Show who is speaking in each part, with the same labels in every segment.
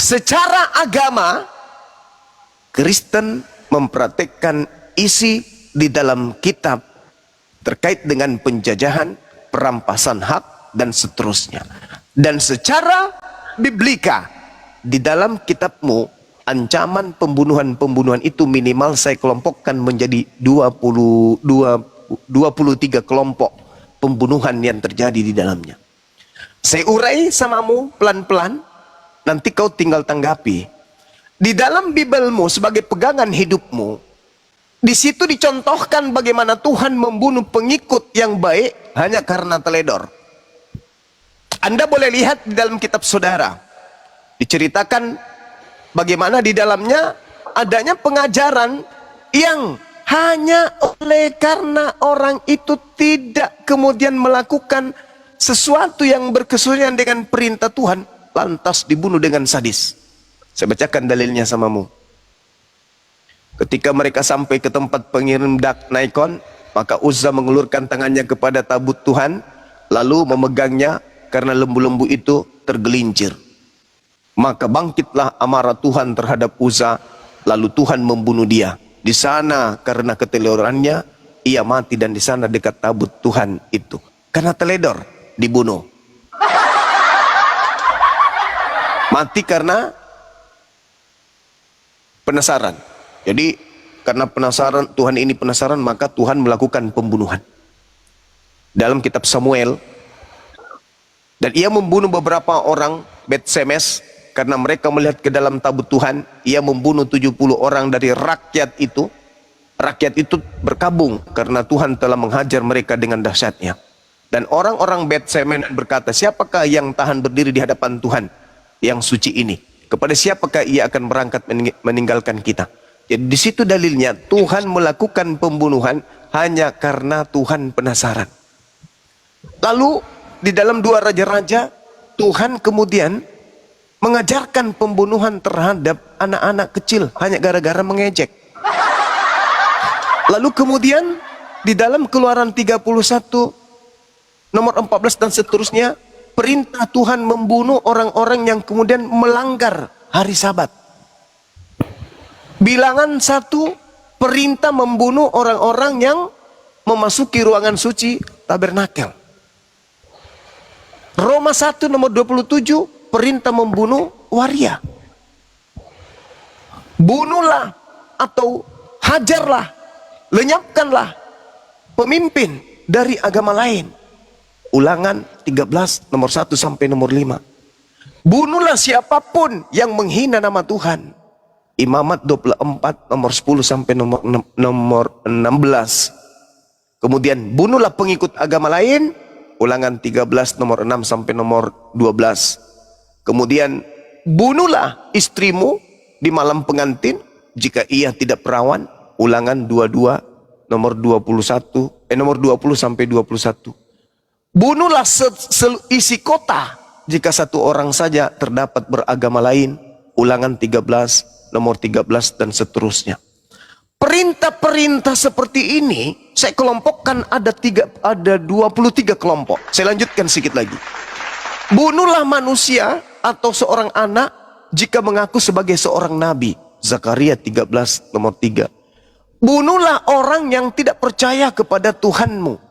Speaker 1: Secara agama, Kristen mempraktikkan isi di dalam kitab terkait dengan penjajahan, perampasan hak, dan seterusnya. Dan secara biblika, di dalam kitabmu, ancaman pembunuhan-pembunuhan itu minimal saya kelompokkan menjadi 23 kelompok pembunuhan yang terjadi di dalamnya. Saya urai samamu pelan-pelan, nanti kau tinggal tanggapi. Di dalam Bibelmu sebagai pegangan hidupmu, di situ dicontohkan bagaimana Tuhan membunuh pengikut yang baik hanya karena teledor. Anda boleh lihat di dalam kitab saudara, diceritakan bagaimana di dalamnya adanya pengajaran yang hanya oleh karena orang itu tidak kemudian melakukan sesuatu yang berkesesuaian dengan perintah Tuhan, lantas dibunuh dengan sadis. Saya bacakan dalilnya samamu. Ketika mereka sampai ke tempat pengirim dak Naikon, maka Uzza mengulurkan tangannya kepada tabut Tuhan, lalu memegangnya karena lembu-lembu itu tergelincir. Maka bangkitlah amarah Tuhan terhadap Uzza, lalu Tuhan membunuh dia. Di sana karena keteledorannya ia mati, dan di sana dekat tabut Tuhan itu karena teledor dibunuh. Mati karena penasaran. Jadi karena penasaran, Tuhan ini penasaran, maka Tuhan melakukan pembunuhan. Dalam kitab Samuel, dan ia membunuh beberapa orang Bet-Semes karena mereka melihat ke dalam tabut Tuhan. Ia membunuh 70 orang dari rakyat itu. Rakyat itu berkabung karena Tuhan telah menghajar mereka dengan dahsyatnya. Dan orang-orang Bet-Semes berkata, siapakah yang tahan berdiri di hadapan Tuhan yang suci ini? Kepada siapakah ia akan berangkat meninggalkan kita? Jadi di situ dalilnya Tuhan melakukan pembunuhan hanya karena Tuhan penasaran. Lalu di dalam 2 Raja-Raja, Tuhan kemudian mengajarkan pembunuhan terhadap anak-anak kecil hanya gara-gara mengejek. Lalu kemudian di dalam Keluaran 31 nomor 14 dan seterusnya, perintah Tuhan membunuh orang-orang yang kemudian melanggar hari Sabat. Bilangan 1, perintah membunuh orang-orang yang memasuki ruangan suci tabernakel. Roma 1 nomor 27, perintah membunuh waria. Bunuhlah atau hajarlah, lenyapkanlah pemimpin dari agama lain. Ulangan 13 nomor 1 sampai nomor 5. Bunuhlah siapapun yang menghina nama Tuhan. Imamat 24 nomor 10 sampai nomor 16. Kemudian bunuhlah pengikut agama lain. Ulangan 13 nomor 6 sampai nomor 12. Kemudian bunuhlah istrimu di malam pengantin jika ia tidak perawan. Ulangan 22 nomor 21 nomor 20 sampai 21. Bunuhlah isi kota jika satu orang saja terdapat beragama lain. Ulangan 13 nomor 13 dan seterusnya. Perintah-perintah seperti ini saya kelompokkan ada 23 kelompok. Saya lanjutkan sedikit lagi. Bunuhlah manusia atau seorang anak jika mengaku sebagai seorang nabi. Zakaria 13 nomor 3. Bunuhlah orang yang tidak percaya kepada Tuhanmu.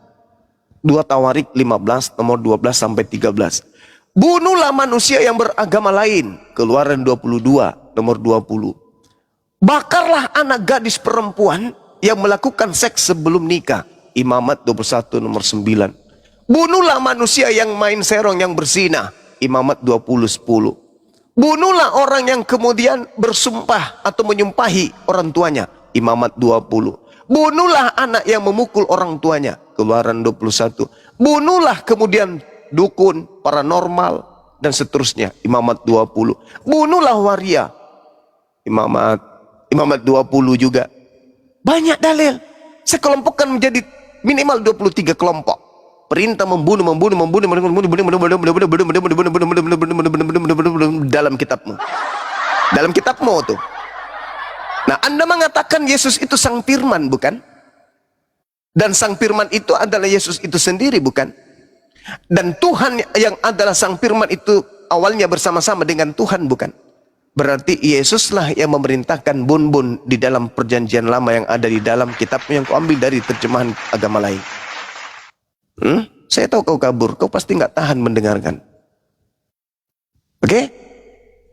Speaker 1: 2 Tawarik 15 nomor 12 sampai 13. Bunuhlah manusia yang beragama lain. Keluaran 22 nomor 20. Bakarlah anak gadis perempuan yang melakukan seks sebelum nikah. Imamat 21 nomor 9. Bunuhlah manusia yang main serong yang berzina. Imamat 20:10. Bunuhlah orang yang kemudian bersumpah atau menyumpahi orang tuanya. Imamat 20. Bunuhlah anak yang memukul orang tuanya. Keluaran 21. Bunuhlah kemudian dukun, paranormal, dan seterusnya. Imamat 20. Bunuhlah waria. Imamat 20 juga. Banyak dalil. Saya kelompokkan menjadi minimal 23 kelompok. Perintah membunuh dalam kitabmu. Dalam kitabmu tuh. Nah, Anda mengatakan Yesus itu sang firman, bukan? Dan sang firman itu adalah Yesus itu sendiri, bukan? Dan Tuhan yang adalah sang firman itu awalnya bersama-sama dengan Tuhan, bukan? Berarti Yesuslah yang memerintahkan bun-bun di dalam perjanjian lama yang ada di dalam kitabmu yang kau ambil dari terjemahan agama lain. Saya tahu kau kabur, kau pasti nggak tahan mendengarkan. Oke?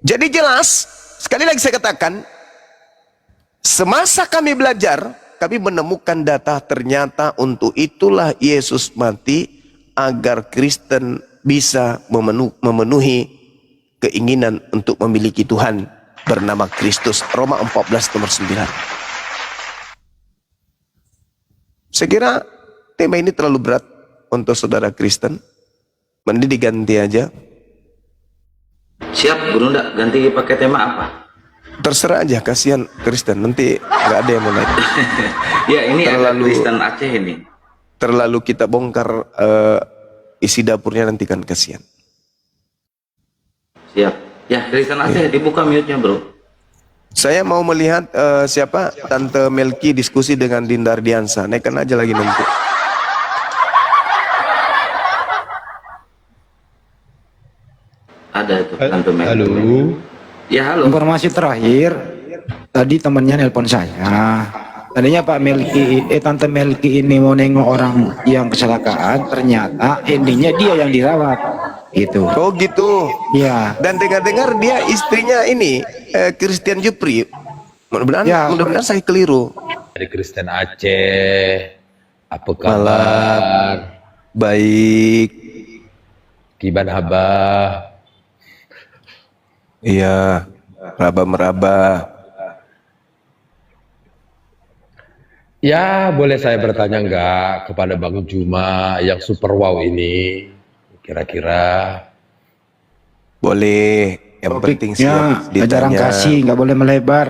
Speaker 1: Jadi jelas, sekali lagi saya katakan, semasa kami belajar, kami menemukan data ternyata untuk itulah Yesus mati agar Kristen bisa memenuhi keinginan untuk memiliki Tuhan bernama Kristus. Roma 14 nomor 9. Saya kira tema ini terlalu berat untuk saudara Kristen. Mending diganti aja.
Speaker 2: Siap, Bro, enggak ganti pakai tema apa?
Speaker 1: Terserah aja, kasihan Kristen. Nanti nggak ada yang mau naik.
Speaker 2: Ya, ini terlalu Kristen Aceh ini.
Speaker 1: Terlalu kita bongkar isi dapurnya, nanti kan kasihan.
Speaker 2: Siap. Ya, Kristen Aceh dibuka mute-nya, Bro.
Speaker 1: Saya mau melihat siapa Tante Melki diskusi dengan Dinda Ardiansa. Naikkan aja lagi nanti.
Speaker 2: Ada itu Tante Melki.
Speaker 3: Halo.
Speaker 2: Ya, halo.
Speaker 3: Informasi terakhir, tadi temannya nelpon saya. Tadinya Pak Melki, Tante Melki ini mau nengok orang yang kecelakaan, ternyata endingnya dia yang dirawat, gitu.
Speaker 1: Oh gitu.
Speaker 3: Ya.
Speaker 1: Dan dengar-dengar dia istrinya ini Christian Jupri. Mudah-mudahan,
Speaker 3: Ya.
Speaker 1: mudah-mudahan saya keliru.
Speaker 4: Dari Kristen Aceh, apa kabar?
Speaker 1: Baik.
Speaker 4: Kiban Habah.
Speaker 1: Iya. Meraba-meraba.
Speaker 4: Ya, boleh saya bertanya enggak kepada Bang Juma yang super wow ini? Kira-kira
Speaker 1: Boleh. Yang penting siap
Speaker 3: Topiknya ajaran
Speaker 1: ditanya.
Speaker 3: kasih, nggak boleh melebar.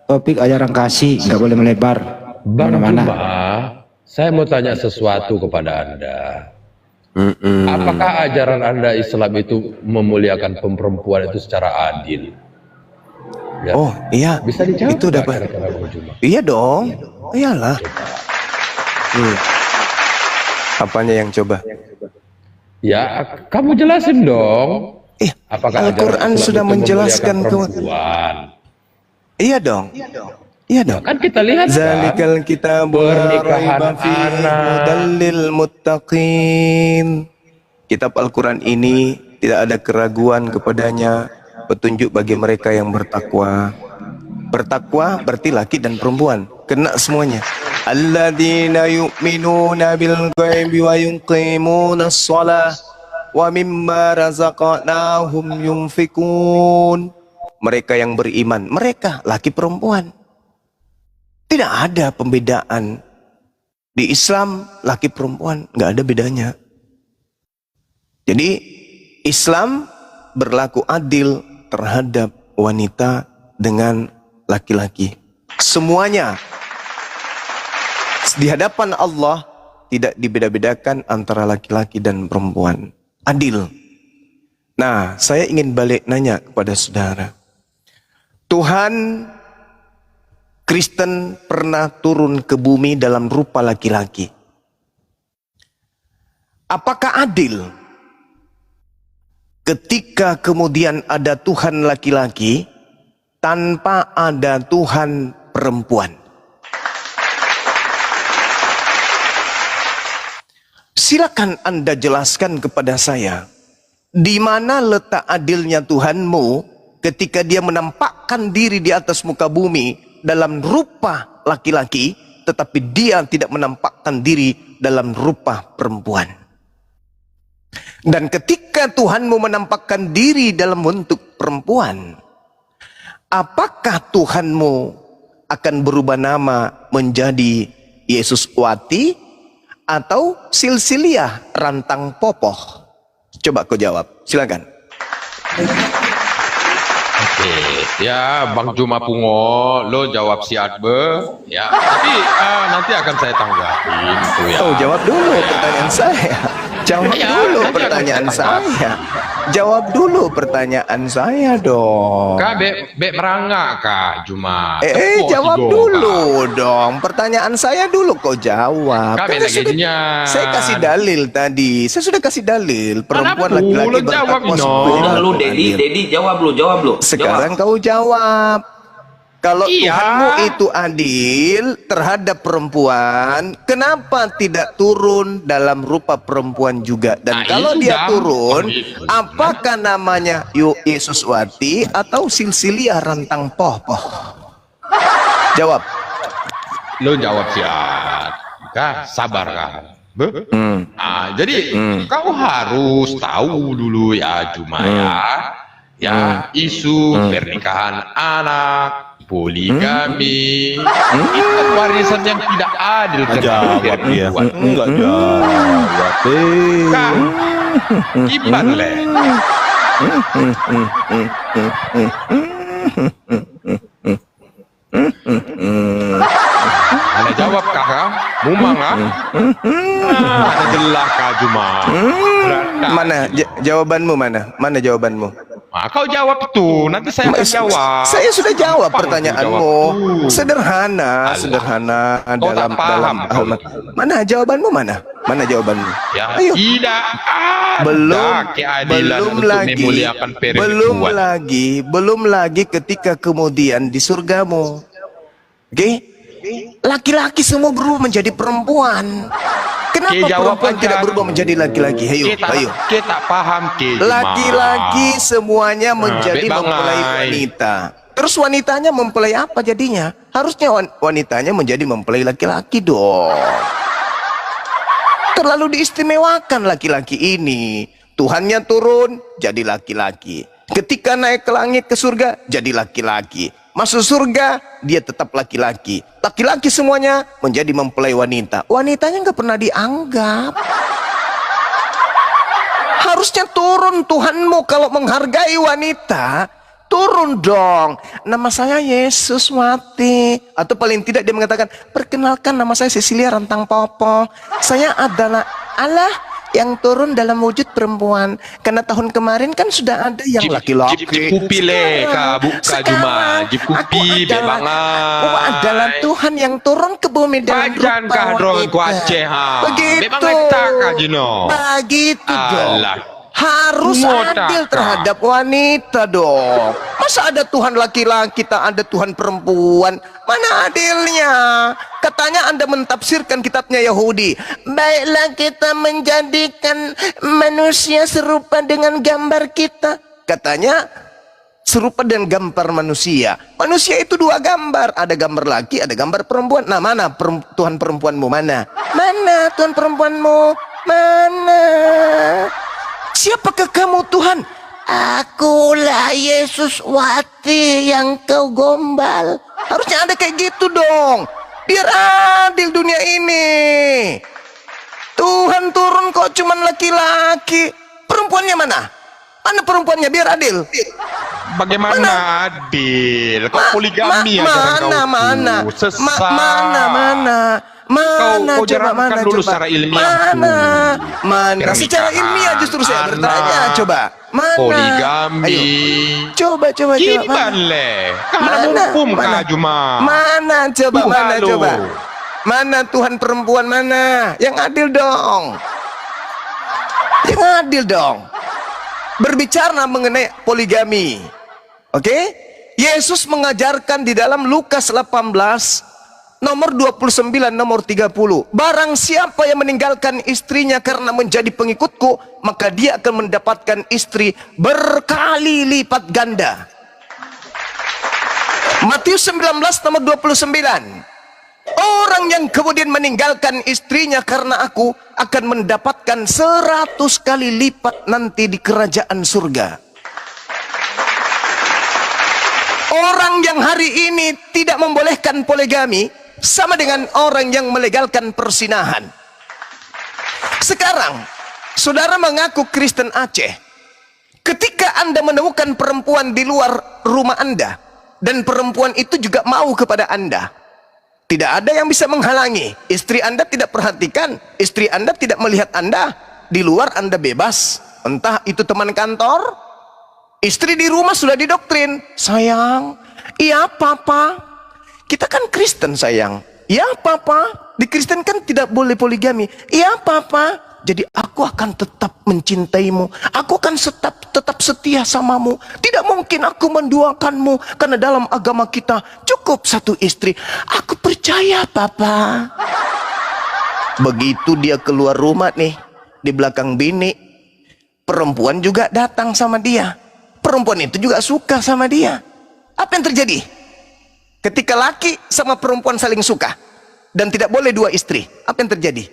Speaker 3: Topik ajaran kasih, nggak boleh melebar.
Speaker 4: Bang
Speaker 3: Mana-mana.
Speaker 4: Juma, saya mau tanya sesuatu kepada Anda. Apakah ajaran Anda Islam itu memuliakan perempuan itu secara adil? Ya.
Speaker 1: Oh iya.
Speaker 4: Bisa dijawab
Speaker 1: Itu
Speaker 4: nggak
Speaker 1: dapat.
Speaker 4: kira-kira, Bang Juma?
Speaker 1: Iya dong. Iyalah. Apanya yang coba?
Speaker 4: Ya, kamu jelasin dong. Apakah
Speaker 1: Al-Quran
Speaker 4: ajaran Islam
Speaker 1: sudah
Speaker 4: itu
Speaker 1: menjelaskan
Speaker 4: memuliakan perempuan?
Speaker 1: Iya dong. Iya dong.
Speaker 4: Kan kita lihat kan,
Speaker 1: Zalikal kitabu la
Speaker 4: pernikahan
Speaker 1: raiba fihi
Speaker 4: anak.
Speaker 1: hudan lil muttaqin. Kitab Al-Quran ini tidak ada keraguan kepadanya, petunjuk bagi mereka yang bertakwa. Bertakwa berarti laki dan perempuan, kena semuanya. Alladzina yu'minuna bil ghaibi wa yuqimunas shalah wa mimma razaqnahum yunfikun. Mereka yang beriman, mereka laki perempuan. Tidak ada pembedaan. Di Islam laki perempuan nggak ada bedanya. Jadi Islam berlaku adil terhadap wanita dengan laki-laki. Semuanya di hadapan Allah tidak dibeda-bedakan antara laki-laki dan perempuan. Adil. Nah, saya ingin balik nanya kepada saudara. Tuhan Kristen pernah turun ke bumi dalam rupa laki-laki. Apakah adil ketika kemudian ada Tuhan laki-laki tanpa ada Tuhan perempuan? Silakan Anda jelaskan kepada saya, di mana letak adilnya Tuhanmu ketika dia menampakkan diri di atas muka bumi dalam rupa laki-laki, tetapi dia tidak menampakkan diri dalam rupa perempuan. Dan ketika Tuhanmu menampakkan diri dalam bentuk perempuan, apakah Tuhanmu akan berubah nama menjadi Yesus Wati atau Silsilia Rantang Popoh? Coba kau jawab, silakan.
Speaker 4: Oke, ya Bang Juma Pungo, lo jawab si Adbe, ya. Tapi nanti akan saya tanggapin itu ya.
Speaker 1: Oh, jawab dulu pertanyaan saya. Jawab
Speaker 4: Ya,
Speaker 1: dulu
Speaker 4: nanti akan
Speaker 1: pertanyaan
Speaker 4: saya
Speaker 1: saya. Jawab dulu pertanyaan saya dong.
Speaker 4: Kak be merangak Kak Juma. Tepuk
Speaker 1: Jawab
Speaker 4: si Go,
Speaker 1: dulu dong. Pertanyaan saya dulu kau jawab.
Speaker 4: Kak be
Speaker 1: Karena
Speaker 4: lagi jinyan.
Speaker 1: saya kasih dalil tadi. Saya sudah kasih dalil. Perempuan
Speaker 4: Mana
Speaker 1: laki-laki
Speaker 4: pula jawab,
Speaker 1: bertakwa
Speaker 4: Ino?
Speaker 1: seperti
Speaker 2: Udah lu
Speaker 1: Al-Quran.
Speaker 2: Dedi jawab lu, jawab lu.
Speaker 1: Sekarang kau jawab. Kalau
Speaker 4: Iya.
Speaker 1: Tuhanmu itu adil terhadap perempuan, kenapa tidak turun dalam rupa perempuan juga? Dan
Speaker 4: Nah,
Speaker 1: kalau
Speaker 4: itu
Speaker 1: dia
Speaker 4: gampang
Speaker 1: turun,
Speaker 4: itu.
Speaker 1: apakah namanya Yesus Wati atau Silsilia Rantang Poh-Poh? Jawab.
Speaker 4: Lo jawab siap. Kak, sabar Kak. Jadi kau harus tahu dulu ya Juma ya isu pernikahan anak, poligami, itu warisan yang tidak adil
Speaker 5: Jawab dia.
Speaker 4: perempuan.
Speaker 5: Enggak jawab.
Speaker 4: Kak, gimana le? Ada jawab kakak, mumang ada jelas Kak Juma.
Speaker 1: Mana jawabanmu mana? Mana jawabanmu?
Speaker 4: Kau jawab tuh, nanti saya akan jawab.
Speaker 1: Saya sudah jawab
Speaker 4: Gampang
Speaker 1: pertanyaanmu.
Speaker 4: tuh jawab.
Speaker 1: Sederhana,
Speaker 4: Alah.
Speaker 1: sederhana
Speaker 4: Kau tak paham kau
Speaker 1: Ahmad.
Speaker 4: itu.
Speaker 1: Mana jawabanmu mana? Mana jawabanmu?
Speaker 4: Ya,
Speaker 1: Ayo.
Speaker 4: tidak ada
Speaker 1: Belum
Speaker 4: keadilan untuk memuliakan perempuan.
Speaker 1: belum lagi ketika kemudian di surgamu. Oke? Laki-laki semua berubah menjadi perempuan. Kenapa
Speaker 4: Oke, jawab
Speaker 1: perempuan
Speaker 4: aja.
Speaker 1: tidak berubah menjadi laki-laki? Ayo, ayo.
Speaker 4: Kita paham ke Juma.
Speaker 1: Laki-laki semuanya menjadi
Speaker 4: Bek
Speaker 1: mempelai
Speaker 4: bangai.
Speaker 1: wanita. Terus wanitanya mempelai apa jadinya? Harusnya wanitanya menjadi mempelai laki-laki dong. Terlalu diistimewakan laki-laki ini. Tuhannya turun jadi laki-laki. Ketika naik ke langit ke surga jadi laki-laki. Masuk surga dia tetap laki-laki. Laki-laki semuanya menjadi mempelai wanita. Wanitanya nggak pernah dianggap. Harusnya turun Tuhanmu kalau menghargai wanita. Turun dong. Nama saya Yesus Wati. Atau paling tidak dia mengatakan, perkenalkan nama saya Cecilia Rantang Popo. Saya adalah Allah yang turun dalam wujud perempuan. Karena tahun kemarin kan sudah ada yang laki-laki.
Speaker 4: Jip kupi le, Kak buka Juma. Jip kupi, bek
Speaker 1: aku adalah Tuhan yang turun ke bumi dalam
Speaker 4: Pajan
Speaker 1: rupa
Speaker 4: kah dron
Speaker 1: wanita.
Speaker 4: ku Aceh ha.
Speaker 1: Begitu.
Speaker 4: Bek bangai tak kah Jino.
Speaker 1: Begitu dong.
Speaker 4: Alah.
Speaker 1: Harus
Speaker 4: Semua
Speaker 1: adil
Speaker 4: tak,
Speaker 1: terhadap wanita dong. Masa ada Tuhan laki-laki, tak ada Tuhan perempuan? Mana adilnya? Katanya Anda mentafsirkan kitabnya Yahudi. Baiklah kita menjadikan manusia serupa dengan gambar kita. Katanya serupa dengan gambar manusia. Manusia itu dua gambar. Ada gambar laki, ada gambar perempuan. Nah mana Tuhan perempuanmu mana? Mana Tuhan perempuanmu? Mana? Siapakah kamu Tuhan? Akulah Yesus Wati yang kau gombal. Harusnya ada kayak gitu dong. Biar adil dunia ini. Tuhan turun kok cuman laki-laki. Perempuannya mana? Mana perempuannya biar adil?
Speaker 4: Bagaimana adil? Kau poligami ajaran kau
Speaker 1: mana?
Speaker 4: tuh. Sesat.
Speaker 1: Mana?
Speaker 4: Kau
Speaker 1: Coba
Speaker 4: jalankan
Speaker 1: mana?
Speaker 4: dulu
Speaker 1: Coba.
Speaker 4: secara ilmiah
Speaker 1: Mana? Secara ilmiah justru saya bertanya. Coba. Mana?
Speaker 4: Poligami.
Speaker 1: Ayo. Coba.
Speaker 4: Kiban le. Kahana mumpum Kak Juma.
Speaker 1: Mana? Coba
Speaker 4: Tuh,
Speaker 1: mana?
Speaker 4: halo.
Speaker 1: Coba. Mana Tuhan perempuan mana? Yang adil dong. Yang adil dong. Berbicara mengenai poligami. Oke? Yesus mengajarkan di dalam Lukas 18 nomor 29, nomor 30. Barang siapa yang meninggalkan istrinya karena menjadi pengikutku, maka dia akan mendapatkan istri berkali lipat ganda. Matius 19 nomor 29. Orang yang kemudian meninggalkan istrinya karena aku akan mendapatkan 100 kali lipat nanti di kerajaan surga. Orang yang hari ini tidak membolehkan poligami sama dengan orang yang melegalkan persinahan. Sekarang, saudara mengaku Kristen Aceh. Ketika Anda menemukan perempuan di luar rumah Anda, dan perempuan itu juga mau kepada Anda, tidak ada yang bisa menghalangi. Istri Anda tidak perhatikan, istri Anda tidak melihat Anda, di luar Anda bebas. Entah itu teman kantor, istri di rumah sudah didoktrin. Sayang, iya papa, kita kan Kristen sayang. Iya papa, di Kristen kan tidak boleh poligami. Iya papa, jadi aku akan tetap mencintaimu. Aku akan tetap setia samamu. Tidak mungkin aku menduakanmu, karena dalam agama kita cukup satu istri. Aku percaya papa. Begitu dia keluar rumah nih, di belakang bini, perempuan juga datang sama dia. Perempuan itu juga suka sama dia. Apa yang terjadi? Ketika laki sama perempuan saling suka dan tidak boleh dua istri, apa yang terjadi?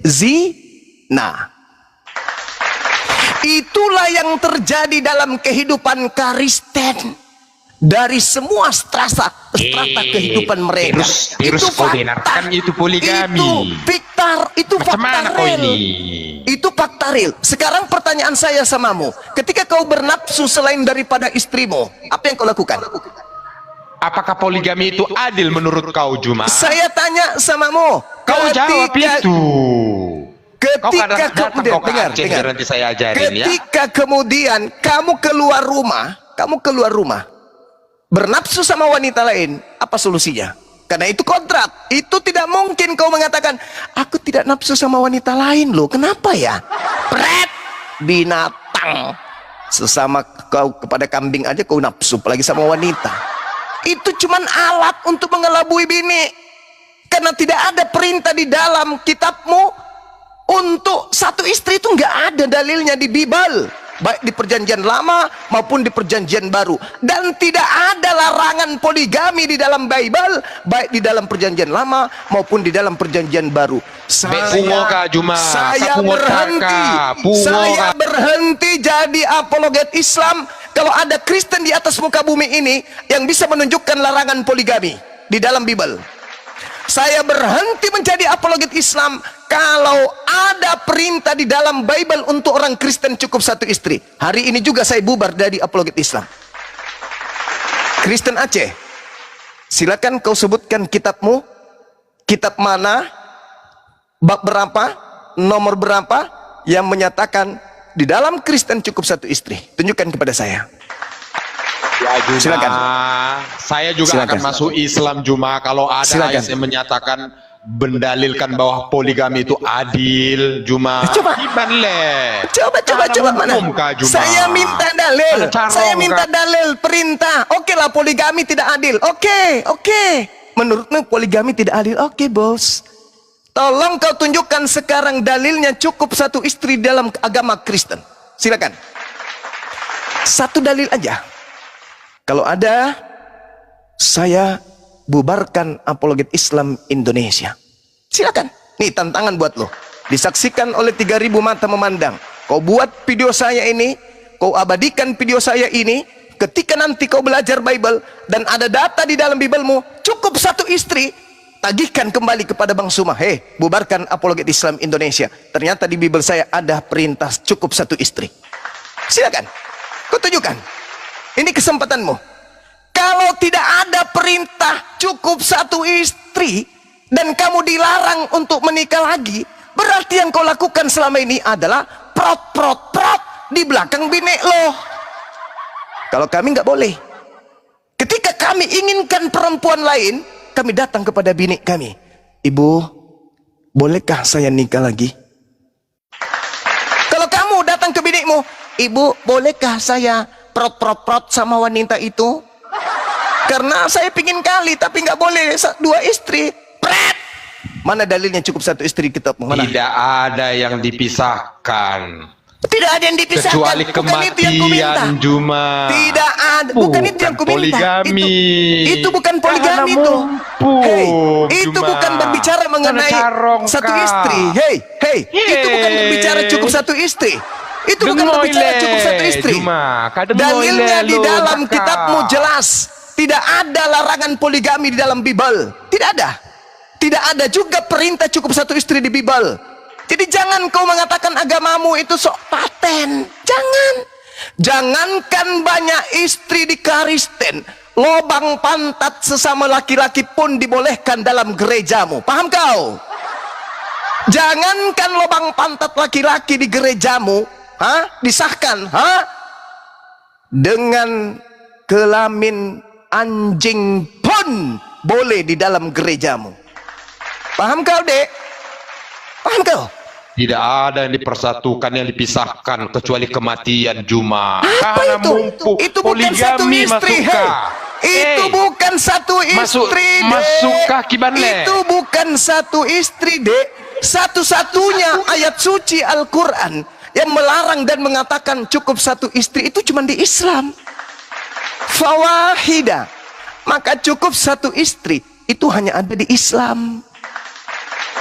Speaker 1: Zina. Itulah yang terjadi dalam kehidupan Kristen. Dari semua strata kehidupan mereka.
Speaker 6: Terus
Speaker 1: itu
Speaker 6: kau benarkan itu poligami.
Speaker 1: Itu fakta
Speaker 6: Mana kau
Speaker 1: real.
Speaker 6: ini?
Speaker 1: Itu fakta real. Sekarang pertanyaan saya samamu, ketika kau bernafsu selain daripada istrimu, apa yang kau lakukan?
Speaker 6: Apakah poligami itu adil menurut kau, Juma?
Speaker 1: Saya tanya samamu,
Speaker 6: Kau jawab itu. Kau
Speaker 1: ketika
Speaker 6: datang
Speaker 1: kemudian
Speaker 6: kau ke Aceh, nanti saya ajarin ya.
Speaker 1: ketika kemudian kamu keluar rumah, bernafsu sama wanita lain, apa solusinya? Karena itu kodrat. Itu tidak mungkin kau mengatakan, aku tidak nafsu sama wanita lain loh. Kenapa ya? Pret, binatang. Sesama kau kepada kambing aja kau nafsu, apalagi sama wanita. Itu cuman alat untuk mengelabui bini. Karena tidak ada perintah di dalam kitabmu untuk satu istri, itu nggak ada dalilnya di Bible. Baik di perjanjian lama maupun di perjanjian baru. Dan tidak ada larangan poligami di dalam Bible, baik di dalam perjanjian lama maupun di dalam perjanjian baru. Saya berhenti jadi apologet Islam kalau ada Kristen di atas muka bumi ini yang bisa menunjukkan larangan poligami di dalam Bible. Saya berhenti menjadi apologet Islam kalau ada perintah di dalam Bible untuk orang Kristen cukup satu istri. Hari ini juga saya bubar dari apologet Islam. Kristen Aceh, silakan kau sebutkan kitabmu. Kitab mana, bab berapa, nomor berapa yang menyatakan di dalam Kristen cukup satu istri. Tunjukkan kepada saya.
Speaker 6: Ya, Juma.
Speaker 1: Silakan.
Speaker 6: Saya juga
Speaker 1: Silakan.
Speaker 6: akan masuk Islam, Juma, kalau ada
Speaker 1: Silakan.
Speaker 6: ayat yang menyatakan mendalilkan bahwa poligami itu adil, Juma.
Speaker 1: Coba. Coba mana? Saya minta dalil. Saya minta dalil perintah. Oke lah, poligami tidak adil. Oke. Menurutmu poligami tidak adil? Oke, bos. Tolong kau tunjukkan sekarang dalilnya cukup satu istri dalam agama Kristen. Silakan. Satu dalil aja. Kalau ada, saya bubarkan apologet Islam Indonesia. Silakan. Nih tantangan buat lo. Disaksikan oleh 3.000 mata memandang. Kau buat video saya ini, kau abadikan video saya ini. Ketika nanti kau belajar Bible dan ada data di dalam Biblemu cukup satu istri, tagihkan kembali kepada Bang Suma. Bubarkan apologet Islam Indonesia. Ternyata di Bible saya ada perintah cukup satu istri. Silakan. Kau tunjukkan. Ini kesempatanmu. Kalau tidak ada perintah cukup satu istri dan kamu dilarang untuk menikah lagi, berarti yang kau lakukan selama ini adalah prot di belakang bini lo. Kalau kami nggak boleh. Ketika kami inginkan perempuan lain, kami datang kepada bini kami. Ibu, bolehkah saya nikah lagi? Kalau kamu datang ke binimu, ibu, bolehkah saya prot sama wanita itu? Karena saya pingin kali, tapi nggak boleh dua istri. Pret! Mana dalilnya cukup satu istri kita? Mana?
Speaker 6: Tidak ada yang dipisahkan.
Speaker 1: Tidak ada yang dipisahkan.
Speaker 6: Kecuali
Speaker 1: bukan itu yang kuminta.
Speaker 6: kematian, Juma.
Speaker 1: Tidak ada. Bukan itu yang kuminta.
Speaker 6: Poligami.
Speaker 1: Itu bukan poligami itu. Itu bukan berbicara mengenai satu istri. Itu bukan berbicara cukup satu istri. Itu bukan berbicara cukup satu istri. Dalilnya di dalam kitabmu jelas. Tidak ada larangan poligami di dalam Bible. Tidak ada. Tidak ada juga perintah cukup satu istri di Bible. Jadi jangan kau mengatakan agamamu itu sok paten. Jangan. Jangankan banyak istri di Kristen, lobang pantat sesama laki-laki pun dibolehkan dalam gerejamu. Paham kau? Jangankan lobang pantat laki-laki di gerejamu, Disahkan, dengan kelamin anjing pun boleh di dalam gerejamu. Paham kau, Dek? Paham kau?
Speaker 6: Tidak ada yang dipersatukan, yang dipisahkan kecuali kematian Juma.
Speaker 1: Apa itu? Itu bukan satu istri. Itu bukan satu istri, Dek.
Speaker 6: Masukkah kibanle?
Speaker 1: Itu bukan satu istri, Dek. Satu-satunya ayat suci Al-Quran yang melarang dan mengatakan cukup satu istri itu cuma di Islam. Fawahida. Maka cukup satu istri itu hanya ada di Islam.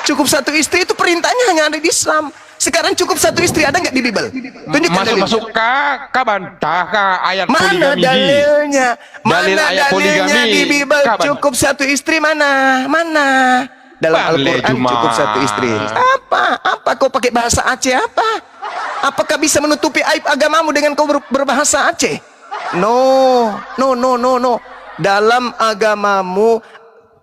Speaker 1: Cukup satu istri itu perintahnya hanya ada di Islam. Sekarang cukup satu istri ada nggak di Bible? Tunjukkan
Speaker 6: Masuk bantah ayat
Speaker 1: mana
Speaker 6: poligami
Speaker 1: dalilnya?
Speaker 6: Dalil
Speaker 1: Mana
Speaker 6: ayat
Speaker 1: dalilnya
Speaker 6: poligami.
Speaker 1: di Bible cukup satu istri mana? Mana? Dalam
Speaker 6: Bale,
Speaker 1: Al-Quran
Speaker 6: Juma.
Speaker 1: cukup satu istri. Apa kau pakai bahasa Aceh apa? Apakah bisa menutupi aib agamamu dengan kau berbahasa Aceh? No. Dalam agamamu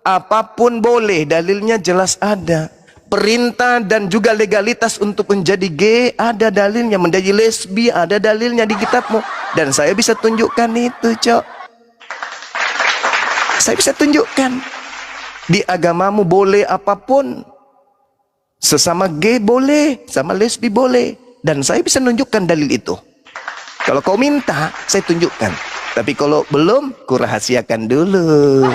Speaker 1: apapun boleh, dalilnya jelas ada. Perintah dan juga legalitas untuk menjadi gay ada dalilnya, menjadi lesbi ada dalilnya di kitabmu, dan saya bisa tunjukkan itu, Cok. Saya bisa tunjukkan di agamamu boleh apapun, sesama gay boleh, sama lesbi boleh, dan saya bisa tunjukkan dalil itu. Kalau kau minta saya tunjukkan, tapi kalau belum kurahasiakan dulu.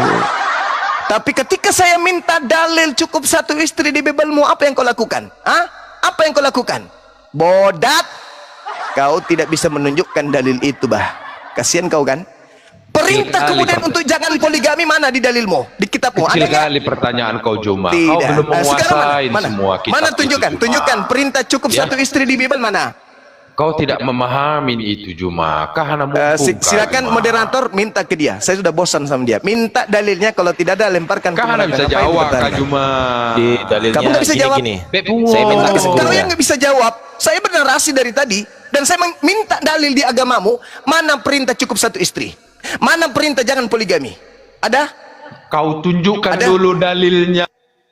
Speaker 1: Tapi ketika saya minta dalil cukup satu istri di Biblemu, apa yang kau lakukan? Apa yang kau lakukan? Bodat. Kau tidak bisa menunjukkan dalil itu, bah. Kasihan kau kan? Perintah kemudian untuk jangan poligami mana di dalilmu? Di kitabmu?
Speaker 6: Kecil
Speaker 1: Ada nggak?
Speaker 6: kali pertanyaan kau Juma. Kau
Speaker 1: Tidak.
Speaker 6: belum
Speaker 1: Sekarang
Speaker 6: menguasai
Speaker 1: mana?
Speaker 6: semua kitab
Speaker 1: Mana
Speaker 6: itu,
Speaker 1: tunjukkan?
Speaker 6: Juma.
Speaker 1: Tunjukkan perintah cukup
Speaker 6: Ya.
Speaker 1: satu istri di Bible mana?
Speaker 6: Kau tidak memahami itu Juma. Karena
Speaker 1: Silakan moderator minta ke dia. Saya sudah bosan sama dia. Minta dalilnya, kalau tidak ada lemparkan ke
Speaker 6: Karena
Speaker 1: belakang.
Speaker 6: bisa
Speaker 1: Apa yang
Speaker 6: jawab Kak
Speaker 1: bertanya?
Speaker 6: Juma.
Speaker 5: Di dalilnya
Speaker 1: Kamu nggak bisa jawab.
Speaker 5: gini.
Speaker 6: Saya minta
Speaker 1: Kalau yang nggak bisa jawab, saya bernarasi dari tadi dan saya minta dalil di agamamu, mana perintah cukup satu istri, mana perintah jangan poligami. Ada?
Speaker 6: Kau tunjukkan
Speaker 1: Ada?
Speaker 6: dulu dalilnya.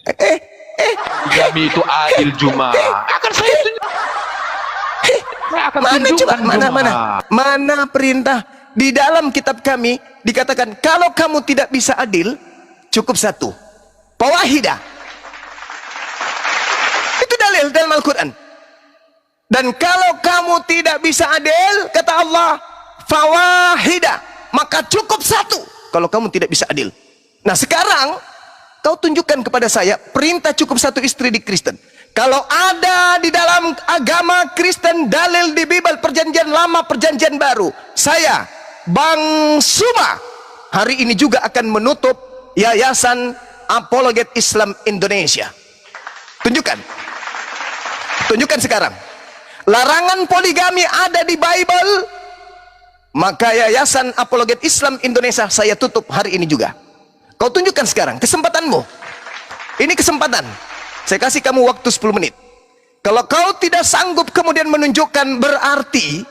Speaker 6: Poligami itu adil Juma. Akan saya tunjukkan. Saya akan
Speaker 1: Mana coba?
Speaker 6: tunjukkan Juma.
Speaker 1: Mana perintah di dalam kitab kami dikatakan kalau kamu tidak bisa adil, cukup satu. Fawahida. Itu dalil dalam Al-Quran. Dan kalau kamu tidak bisa adil, kata Allah, fawahida, maka cukup satu. Kalau kamu tidak bisa adil. Nah sekarang kau tunjukkan kepada saya perintah cukup satu istri di Kristen. Kalau ada di dalam agama Kristen dalil di Bible perjanjian lama perjanjian baru, saya Bang Suma hari ini juga akan menutup Yayasan Apologet Islam Indonesia. Tunjukkan sekarang. Larangan poligami ada di Bible, maka Yayasan Apologet Islam Indonesia saya tutup hari ini juga. Kau tunjukkan sekarang kesempatanmu. Ini kesempatan. Saya kasih kamu waktu 10 menit. Kalau kau tidak sanggup kemudian menunjukkan, berarti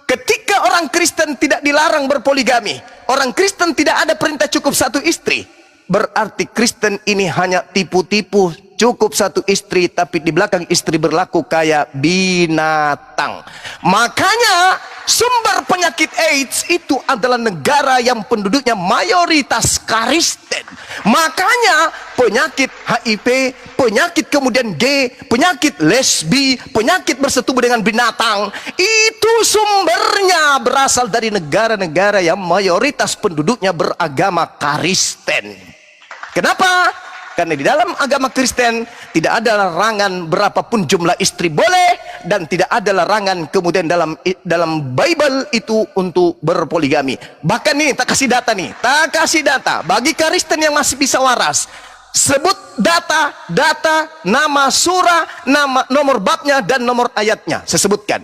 Speaker 1: ketika orang Kristen tidak dilarang berpoligami, orang Kristen tidak ada perintah cukup satu istri, berarti Kristen ini hanya tipu-tipu, cukup satu istri tapi di belakang istri berlaku kayak binatang. Makanya sumber penyakit AIDS itu adalah negara yang penduduknya mayoritas Kristen. Makanya penyakit HIV, penyakit kemudian gay, penyakit lesbi, penyakit bersetubuh dengan binatang, itu sumbernya berasal dari negara-negara yang mayoritas penduduknya beragama Kristen. Kenapa? Karena di dalam agama Kristen tidak ada larangan berapapun jumlah istri boleh, dan tidak ada larangan kemudian dalam Bible itu untuk berpoligami. Bahkan nih tak kasih data bagi Kristen yang masih bisa waras. Sebut data, nama surah, nama nomor babnya dan nomor ayatnya. Saya sebutkan.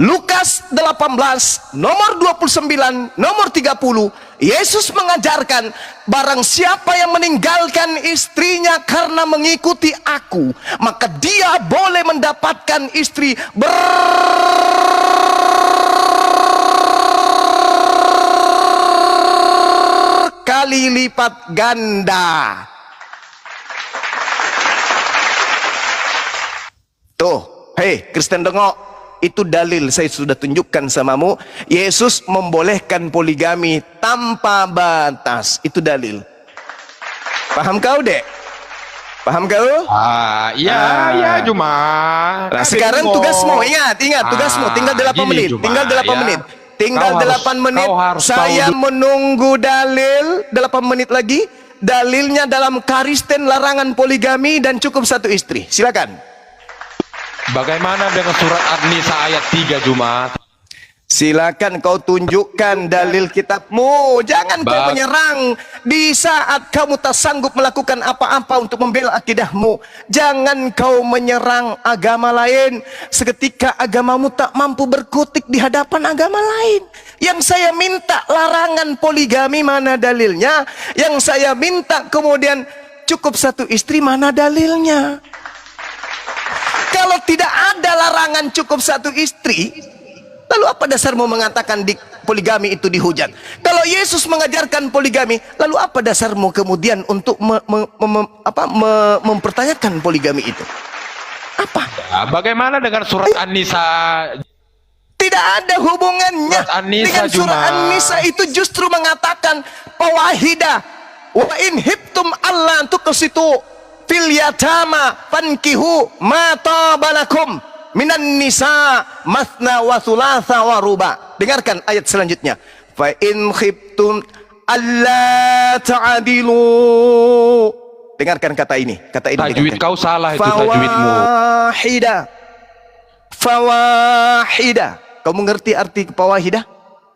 Speaker 1: Lukas 18, nomor 29, nomor 30, Yesus mengajarkan, barang siapa yang meninggalkan istrinya karena mengikuti aku, maka dia boleh mendapatkan istri berkali lipat ganda. Tuh, hei Kristen dengok. Itu dalil saya sudah tunjukkan samamu. Yesus membolehkan poligami tanpa batas. Itu dalil. Paham kau, Dek? Paham kau?
Speaker 6: Ya cuma.
Speaker 1: Nah, sekarang tugasmu, ingat tugasmu. Tinggal 8 menit. Tinggal 8 menit. Tinggal 8 menit. Saya menunggu dalil 8 menit lagi. Dalilnya dalam Karisten larangan poligami dan cukup 1 istri. Silakan.
Speaker 6: Bagaimana dengan surat An-Nisa ayat 3 Jumat?
Speaker 1: Silakan kau tunjukkan dalil kitabmu. Jangan kau menyerang di saat kamu tak sanggup melakukan apa-apa untuk membela akidahmu. Jangan kau menyerang agama lain seketika agamamu tak mampu berkutik di hadapan agama lain. Yang saya minta larangan poligami, mana dalilnya? Yang saya minta kemudian cukup 1 istri, mana dalilnya? Kalau tidak ada larangan cukup 1 istri, lalu apa dasarmu mengatakan poligami itu dihujat? Kalau Yesus mengajarkan poligami, lalu apa dasarmu kemudian untuk mempertanyakan poligami itu? Apa?
Speaker 6: Bagaimana dengan surat An-Nisa?
Speaker 1: Tidak ada hubungannya dengan surah An-Nisa. Itu justru mengatakan fawahidah wa in hibtum alla tuqsitu fil yatama fankihu ma tabalakum minan nisa mathna wa thulatha wa ruba. Dengarkan ayat selanjutnya. Fa in khiftum alla ta'dilu. Dengarkan kata ini.
Speaker 6: Tajwid kau salah itu tajwidmu.
Speaker 1: Fawahidah. Kau mengerti arti fawahidah?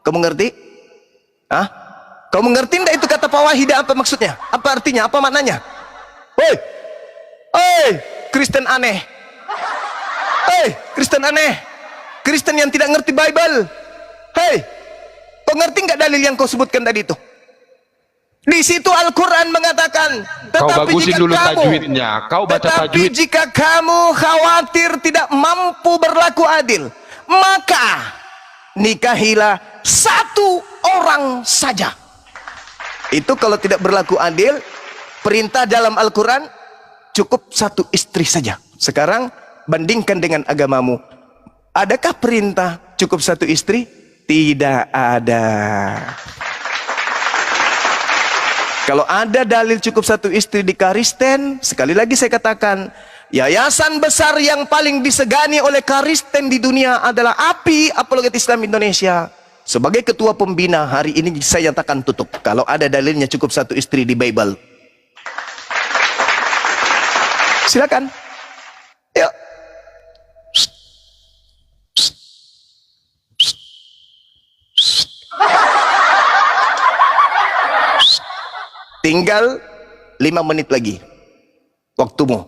Speaker 1: Kau mengerti? Hah? Kau mengerti enggak itu kata fawahidah apa maksudnya? Apa artinya? Apa maknanya? Hei, Kristen aneh. Hei, Kristen aneh. Kristen yang tidak ngerti Bible. Hei, kau ngerti nggak dalil yang kau sebutkan tadi itu? Di situ Al-Quran mengatakan,
Speaker 6: kau bagusin dulu tajwidnya. Kau baca tajwid.
Speaker 1: Tetapi jika kamu khawatir tidak mampu berlaku adil, maka nikahilah 1 orang saja. Itu kalau tidak berlaku adil, perintah dalam Al-Quran cukup 1 istri saja. Sekarang bandingkan dengan agamamu. Adakah perintah cukup 1 istri? Tidak ada. Kalau ada dalil cukup 1 istri di Karisten, sekali lagi saya katakan, yayasan besar yang paling disegani oleh Karisten di dunia adalah API, Apologet Islam Indonesia. Sebagai ketua pembina, hari ini saya nyatakan tutup kalau ada dalilnya cukup 1 istri di Bible. Silakan. Yuk. Tinggal 5 menit lagi waktumu.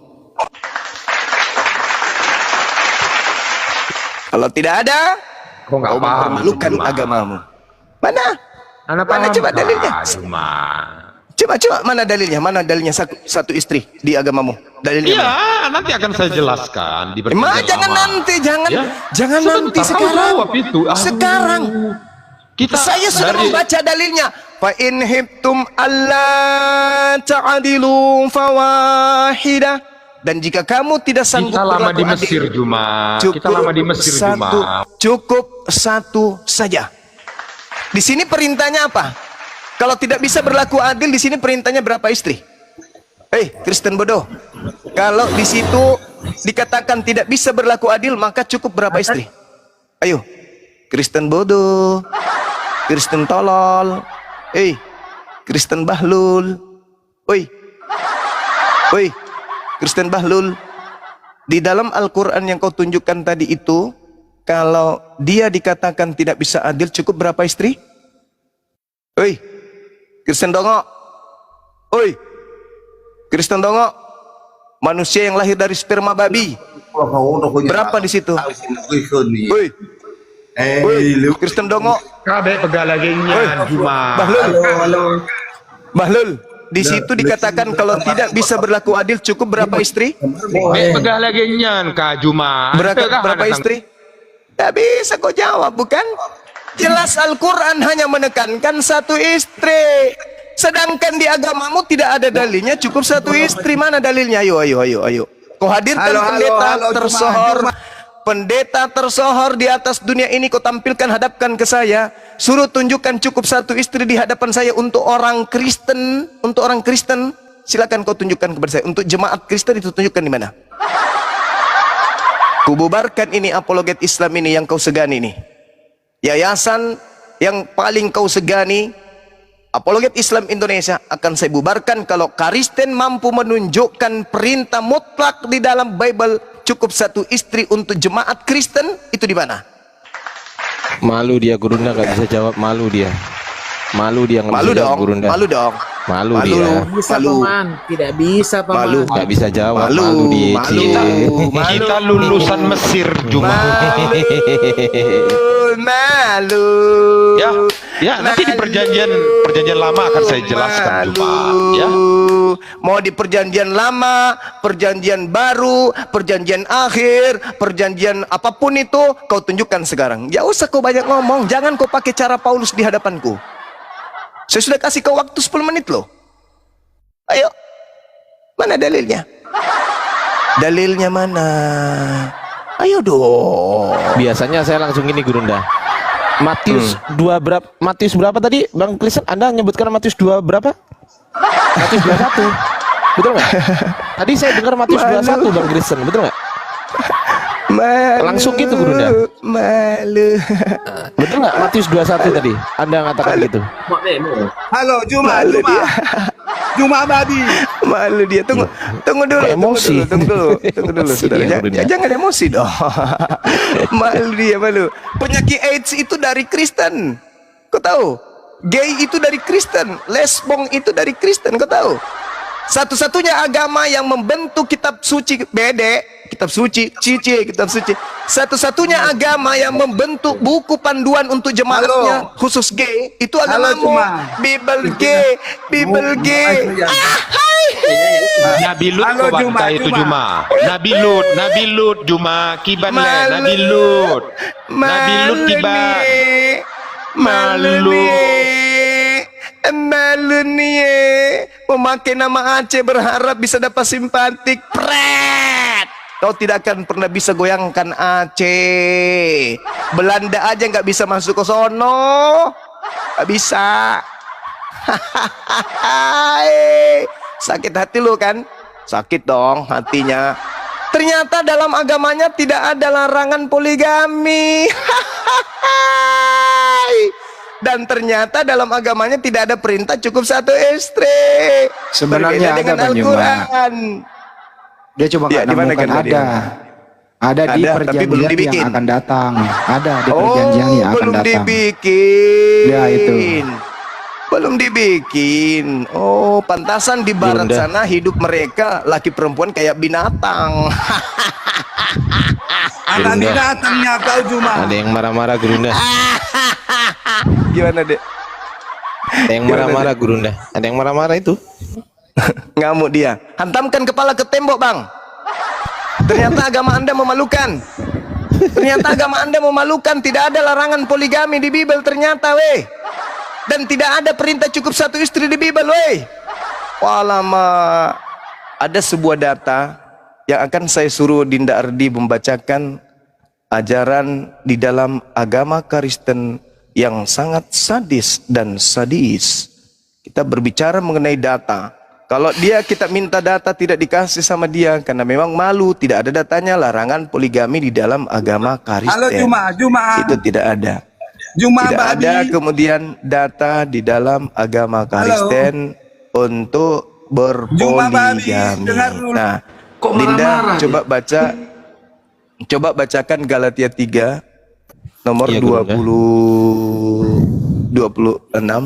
Speaker 1: Kalau tidak ada,
Speaker 6: kau nggak paham
Speaker 1: mempermalukan agamamu. Mana? Mana coba dalilnya? Coba mana dalilnya? Mana dalilnya 1 istri di agamamu? Dalilnya
Speaker 6: iya,
Speaker 1: mana?
Speaker 6: nanti akan saya jelaskan di
Speaker 1: jangan nanti, jangan nanti, sekarang. Sekarang. Saya sudah membaca dalilnya. Fa in hibtum alla ta'dilu fawahidah. Dan jika kamu tidak sanggup
Speaker 6: kita lama di
Speaker 1: adil,
Speaker 6: Mesir Juma. Kita lama di Mesir Juma.
Speaker 1: Cukup 1 saja. Di sini perintahnya apa? Kalau tidak bisa berlaku adil, di sini perintahnya berapa istri? Hei, Kristen bodoh. Kalau di situ dikatakan tidak bisa berlaku adil, maka cukup berapa istri? Ayo, Kristen bodoh, Kristen tolol, hei, Kristen bahlul, oi, Kristen bahlul. Di dalam Al-Quran yang kau tunjukkan tadi itu, kalau dia dikatakan tidak bisa adil, cukup berapa istri? Oi, Kristen dongok, oi, Kristen dongok, manusia yang lahir dari sperma babi, berapa di situ? Oi, Kristen dongok,
Speaker 6: Kabeh pegalagengnya Juma.
Speaker 1: Bahlul, di situ dikatakan kalau tidak bisa berlaku adil, cukup berapa istri?
Speaker 6: Pegalagengnya Kak Juma.
Speaker 1: Berapa istri? Tak bisa kau jawab, bukan? Jelas Al-Quran hanya menekankan 1 istri. Sedangkan di agamamu tidak ada dalilnya cukup 1 istri. Mana dalilnya? Ayo. Kau hadirkan pendeta tersohor. pendeta tersohor di atas dunia ini kau tampilkan, hadapkan ke saya, suruh tunjukkan cukup satu istri di hadapan saya untuk orang Kristen, silakan kau tunjukkan kepada saya. Untuk jemaat Kristen itu tunjukkan di mana. Kububarkan ini apologet Islam ini yang kau segani ini. Yayasan yang paling kau segani, apologet Islam Indonesia, akan saya bubarkan kalau Kristen mampu menunjukkan perintah mutlak di dalam Bible cukup satu istri untuk jemaat Kristen. Itu di mana?
Speaker 7: Malu dia Gurunda, nggak bisa jawab. Malu dia nggak
Speaker 1: Malu
Speaker 7: bisa jawab,
Speaker 1: dong,
Speaker 7: Gurunda.
Speaker 1: malu dong.
Speaker 7: Malu dia.
Speaker 8: Bisa
Speaker 1: Malu.
Speaker 8: paman, tidak bisa paman.
Speaker 1: Malu.
Speaker 7: Nggak bisa jawab.
Speaker 1: Malu,
Speaker 7: Malu dia.
Speaker 1: malu.
Speaker 7: Cie.
Speaker 6: Kita lulusan Mesir, Juma.
Speaker 1: Malu.
Speaker 6: Ya, nanti di perjanjian lama akan saya jelaskan, Juma. Ya.
Speaker 1: Mau di perjanjian lama, perjanjian baru, perjanjian akhir, perjanjian apapun itu kau tunjukkan sekarang. Ya usah kau banyak ngomong, jangan kau pakai cara Paulus di hadapanku. Saya sudah kasih kau waktu 10 menit loh. Ayo, mana dalilnya? Dalilnya mana? Ayo dong.
Speaker 7: Biasanya saya langsung ini, Gurunda. Matius 2 berapa? Matius berapa tadi, Bang Kristen? Anda nyebutkan Matius 2 berapa? Matius 21. Betul nggak? Tadi saya dengar Matius 21, Bang Kristen. Betul nggak?
Speaker 1: Malu,
Speaker 7: Langsung gitu, Gurunda.
Speaker 1: Malu.
Speaker 7: Betul nggak? Matius 21 tadi. Anda ngatakan gitu.
Speaker 9: Halo, Juma,
Speaker 1: Malu
Speaker 9: Juma.
Speaker 1: dia.
Speaker 9: Juma Abadi.
Speaker 1: Malu dia. Tunggu dulu.
Speaker 7: Kayak emosi.
Speaker 1: Tunggu dulu.
Speaker 7: Emosi
Speaker 1: Saudara.
Speaker 7: dia, Gurunda.
Speaker 1: Jangan emosi dong. Malu dia, malu. Penyakit AIDS itu dari Kristen. Kau tahu? Gay itu dari Kristen. Lesbong itu dari Kristen. Kau tahu? Satu-satunya agama yang membentuk kitab suci, kitab suci, kitab suci. Satu-satunya agama yang membentuk buku panduan untuk jemaatnya khusus gay itu agamamu. Bible gay.
Speaker 6: Nabi Lut
Speaker 9: Halo,
Speaker 6: kau
Speaker 9: Juma,
Speaker 6: bantai itu,
Speaker 9: Juma.
Speaker 6: Juma. Nabi Lut, Juma. Kiban le, Nabi Lut. Nabi Lut tiba. Malu.
Speaker 1: Malu nih, memakai nama Aceh berharap bisa dapat simpatik. Pret, kau tidak akan pernah bisa goyangkan Aceh. Belanda aja nggak bisa masuk ke sono, nggak bisa. Sakit hati lu kan? Sakit dong hatinya. Ternyata dalam agamanya tidak ada larangan poligami. Dan ternyata dalam agamanya tidak ada perintah cukup satu istri.
Speaker 3: Sebenarnya
Speaker 1: Berbeda
Speaker 3: ada,
Speaker 1: dengan
Speaker 3: Bang Juma.
Speaker 1: Al-Quran.
Speaker 3: Dia coba
Speaker 1: Ya,
Speaker 3: nggak
Speaker 1: di mana
Speaker 3: nemukan
Speaker 1: kan tadi?
Speaker 3: ada di
Speaker 1: Ada, tapi belum
Speaker 3: perjanjian
Speaker 1: dibikin.
Speaker 3: yang akan datang. Ada di perjanjian yang akan
Speaker 1: belum
Speaker 3: datang.
Speaker 1: dibikin.
Speaker 3: Ya, itu.
Speaker 1: Belum dibikin. Oh, pantasan di barat
Speaker 7: Bunda.
Speaker 1: sana hidup mereka laki perempuan kayak binatang.
Speaker 9: Akan datangnya kau, Juma.
Speaker 7: Ada yang marah-marah, Gurunda.
Speaker 1: Gimana, Dek?
Speaker 7: Ada yang marah-marah, Gurunda. Ada yang marah-marah itu.
Speaker 1: Ngamuk dia. Hantamkan kepala ke tembok, Bang. Ternyata agama Anda memalukan. Ternyata agama Anda memalukan. Tidak ada larangan poligami di Bible ternyata, weh. Dan tidak ada perintah cukup satu istri di Bible, weh. Walama. Ada sebuah data yang akan saya suruh Dinda Ardi membacakan ajaran di dalam agama Kristen yang sangat sadis dan sadis. Kita berbicara mengenai data. Kalau kita minta data tidak dikasih sama dia karena memang malu, tidak ada datanya larangan poligami di dalam agama Kristen.
Speaker 9: Halo, Juma.
Speaker 1: Itu tidak ada.
Speaker 9: Juma
Speaker 1: Tidak
Speaker 9: Abadi.
Speaker 1: ada kemudian data di dalam agama Kristen untuk
Speaker 9: Juma Abadi,
Speaker 1: berpoligami.
Speaker 9: dengar dulu.
Speaker 1: Nah,
Speaker 2: Kok
Speaker 1: Dinda
Speaker 2: marah-marah
Speaker 1: coba bacakan Galatia 3 nomor
Speaker 7: Iya,
Speaker 1: 26 29.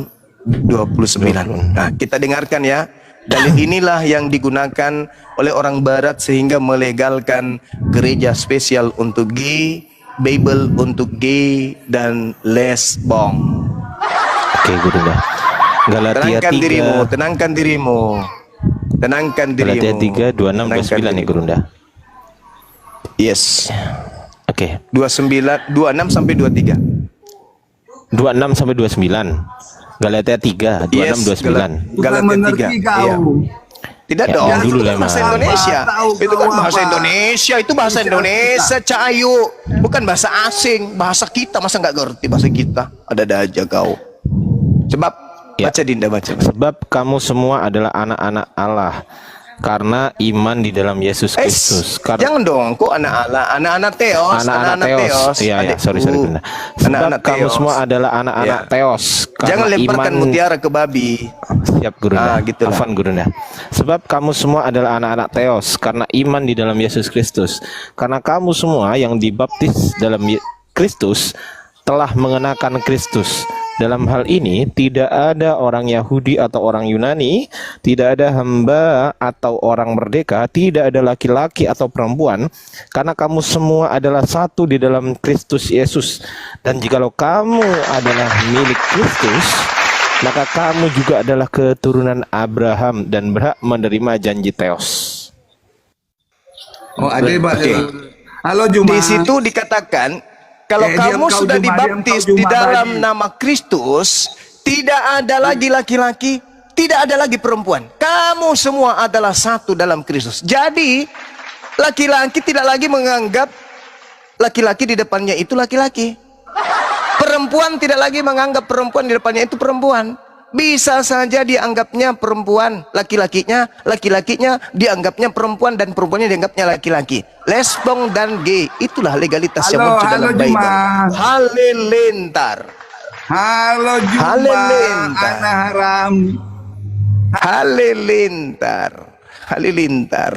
Speaker 1: Nah, kita dengarkan ya. Dalil inilah yang digunakan oleh orang barat sehingga melegalkan gereja spesial untuk gay, Bible untuk gay dan lesbong.
Speaker 7: Oke, Gurunda. Galatia
Speaker 1: Tenangkan
Speaker 7: 3.
Speaker 1: dirimu, tenangkan dirimu. Tenangkan dirimu.
Speaker 7: Galatia 3 26 29 nih, Gurunda.
Speaker 1: Yes.
Speaker 7: Oke.
Speaker 1: 26 sampai 23.
Speaker 7: 26 sampai 29. Galatia 3 26 29.
Speaker 9: Bukan
Speaker 1: Galatia 3.
Speaker 9: mengerti kau.
Speaker 1: Iya. Tidak
Speaker 7: Ya,
Speaker 1: dong,
Speaker 7: dulu
Speaker 1: itu
Speaker 7: lah,
Speaker 1: kan bahasa
Speaker 7: Mas.
Speaker 1: Indonesia.
Speaker 9: Tahu
Speaker 1: Itu kan
Speaker 9: kau
Speaker 1: bahasa
Speaker 9: apa?
Speaker 1: Indonesia, itu bahasa Indonesia, Cak Ayu. Bukan bahasa asing, bahasa kita. Masa nggak ngerti bahasa kita? Ada-ada aja kau. Sebab,
Speaker 7: Ya.
Speaker 1: baca Dinda, baca.
Speaker 7: Sebab kamu semua adalah anak-anak Allah karena iman di dalam Yesus Kristus.
Speaker 1: Jangan dong, kok anak-anak Theos,
Speaker 7: Anak-anak Theos. Iya, ya, sorry Bunda. Sebab
Speaker 1: Anak-anak
Speaker 7: kamu
Speaker 1: Theos.
Speaker 7: semua adalah anak-anak
Speaker 1: Ya.
Speaker 7: Theos.
Speaker 1: Jangan
Speaker 7: karena
Speaker 1: lemparkan
Speaker 7: iman-
Speaker 1: mutiara ke babi.
Speaker 7: Siap Gurunda.
Speaker 1: Gitulah.
Speaker 7: Afwan Gurunda. Sebab kamu semua adalah anak-anak Theos karena iman di dalam Yesus Kristus. Karena kamu semua yang dibaptis dalam Kristus telah mengenakan Kristus. Dalam hal ini tidak ada orang Yahudi atau orang Yunani, tidak ada hamba atau orang merdeka, tidak ada laki-laki atau perempuan, karena kamu semua adalah satu di dalam Kristus Yesus. Dan jikalau kamu adalah milik Kristus, maka kamu juga adalah keturunan Abraham dan berhak menerima janji Theos.
Speaker 9: Oh, ada hebat.
Speaker 1: Oke.
Speaker 9: Halo Juma.
Speaker 1: Di situ dikatakan, kalau
Speaker 9: Diam
Speaker 1: kamu
Speaker 9: kau,
Speaker 1: sudah
Speaker 9: Juma,
Speaker 1: dibaptis
Speaker 9: diam kau,
Speaker 1: di
Speaker 9: Juma,
Speaker 1: dalam
Speaker 9: tadi.
Speaker 1: nama Kristus, tidak ada lagi laki-laki, tidak ada lagi perempuan. Kamu semua adalah satu dalam Kristus. Jadi, laki-laki tidak lagi menganggap laki-laki di depannya itu laki-laki. Perempuan tidak lagi menganggap perempuan di depannya itu perempuan. Bisa saja dianggapnya perempuan, laki-lakinya dianggapnya perempuan, dan perempuannya dianggapnya laki-laki. Lesbong dan gay, itulah legalitas yang
Speaker 9: Halo,
Speaker 1: muncul dalam
Speaker 9: halo,
Speaker 1: Bible.
Speaker 9: Juma.
Speaker 1: Halilintar.
Speaker 9: Halo Juma.
Speaker 1: Halilintar.
Speaker 9: Anak haram.
Speaker 1: Halilintar. Halilintar.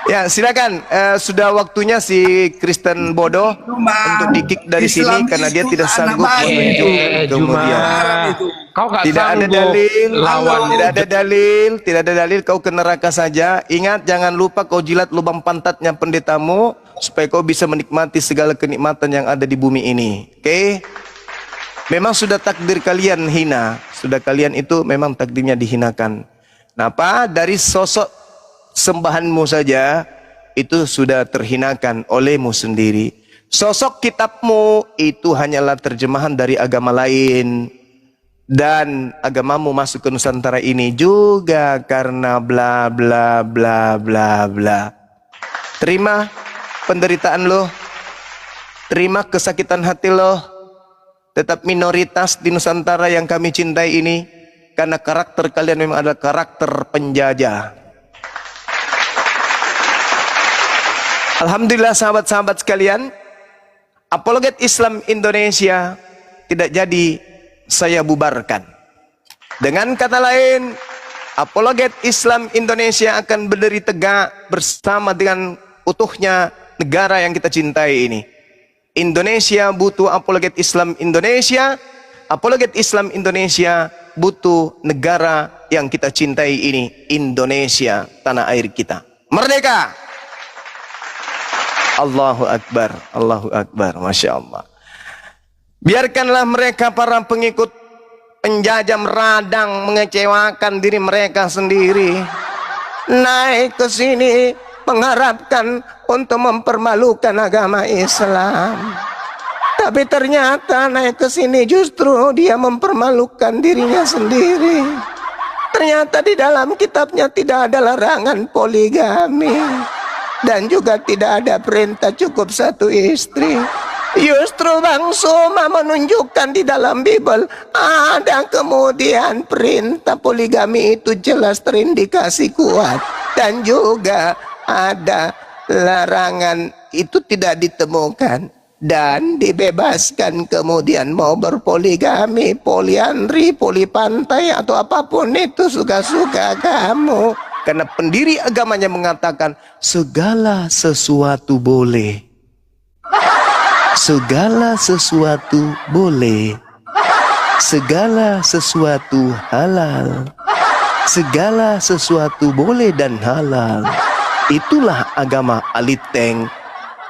Speaker 1: Ya, silakan. Sudah waktunya si Kristen bodoh untuk di-kick dari
Speaker 9: Islam
Speaker 1: sini karena dia
Speaker 9: itu
Speaker 1: tidak
Speaker 9: anak
Speaker 1: sanggup
Speaker 9: baik.
Speaker 1: menunjukkan kemudian.
Speaker 4: Kau gak
Speaker 1: Tidak ada
Speaker 4: sanggup
Speaker 1: dalil,
Speaker 4: lawan
Speaker 1: tidak ada dalil, kau ke neraka saja. Ingat, jangan lupa kau jilat lubang pantatnya pendetamu supaya kau bisa menikmati segala kenikmatan yang ada di bumi ini. Oke? Memang sudah takdir kalian hina, sudah kalian itu memang takdirnya dihinakan. Kenapa? Dari sosok sembahanmu saja itu sudah terhinakan olehmu sendiri. Sosok kitabmu itu hanyalah terjemahan dari agama lain. Dan agamamu masuk ke Nusantara ini juga karena bla bla bla bla bla. Terima penderitaan lo, terima kesakitan hati lo. Tetap minoritas di Nusantara yang kami cintai ini, karena karakter kalian memang adalah karakter penjajah. Alhamdulillah sahabat-sahabat sekalian, Apologet Islam Indonesia tidak jadi saya bubarkan. Dengan kata lain, Apologet Islam Indonesia akan berdiri tegak bersama dengan utuhnya negara yang kita cintai ini. Indonesia butuh Apologet Islam Indonesia. Apologet Islam Indonesia butuh negara yang kita cintai ini, Indonesia, tanah air kita. Merdeka! Allahu Akbar, Allahu Akbar, Masya Allah. Biarkanlah mereka para pengikut penjajah meradang, mengecewakan diri mereka sendiri. Naik ke sini mengharapkan untuk mempermalukan agama Islam. Tapi ternyata naik ke sini justru dia mempermalukan dirinya sendiri. Ternyata di dalam kitabnya tidak ada larangan poligami. Dan juga tidak ada perintah cukup satu istri. Justru Bang Suma menunjukkan di dalam Bible ada kemudian perintah poligami itu jelas terindikasi kuat. Dan juga ada larangan itu tidak ditemukan. Dan dibebaskan kemudian mau berpoligami, poliandri, polipantai atau apapun itu suka-suka kamu. Karena pendiri agamanya mengatakan segala sesuatu boleh. Segala sesuatu boleh. Segala sesuatu halal. Segala sesuatu boleh dan halal. Itulah agama Aliteng,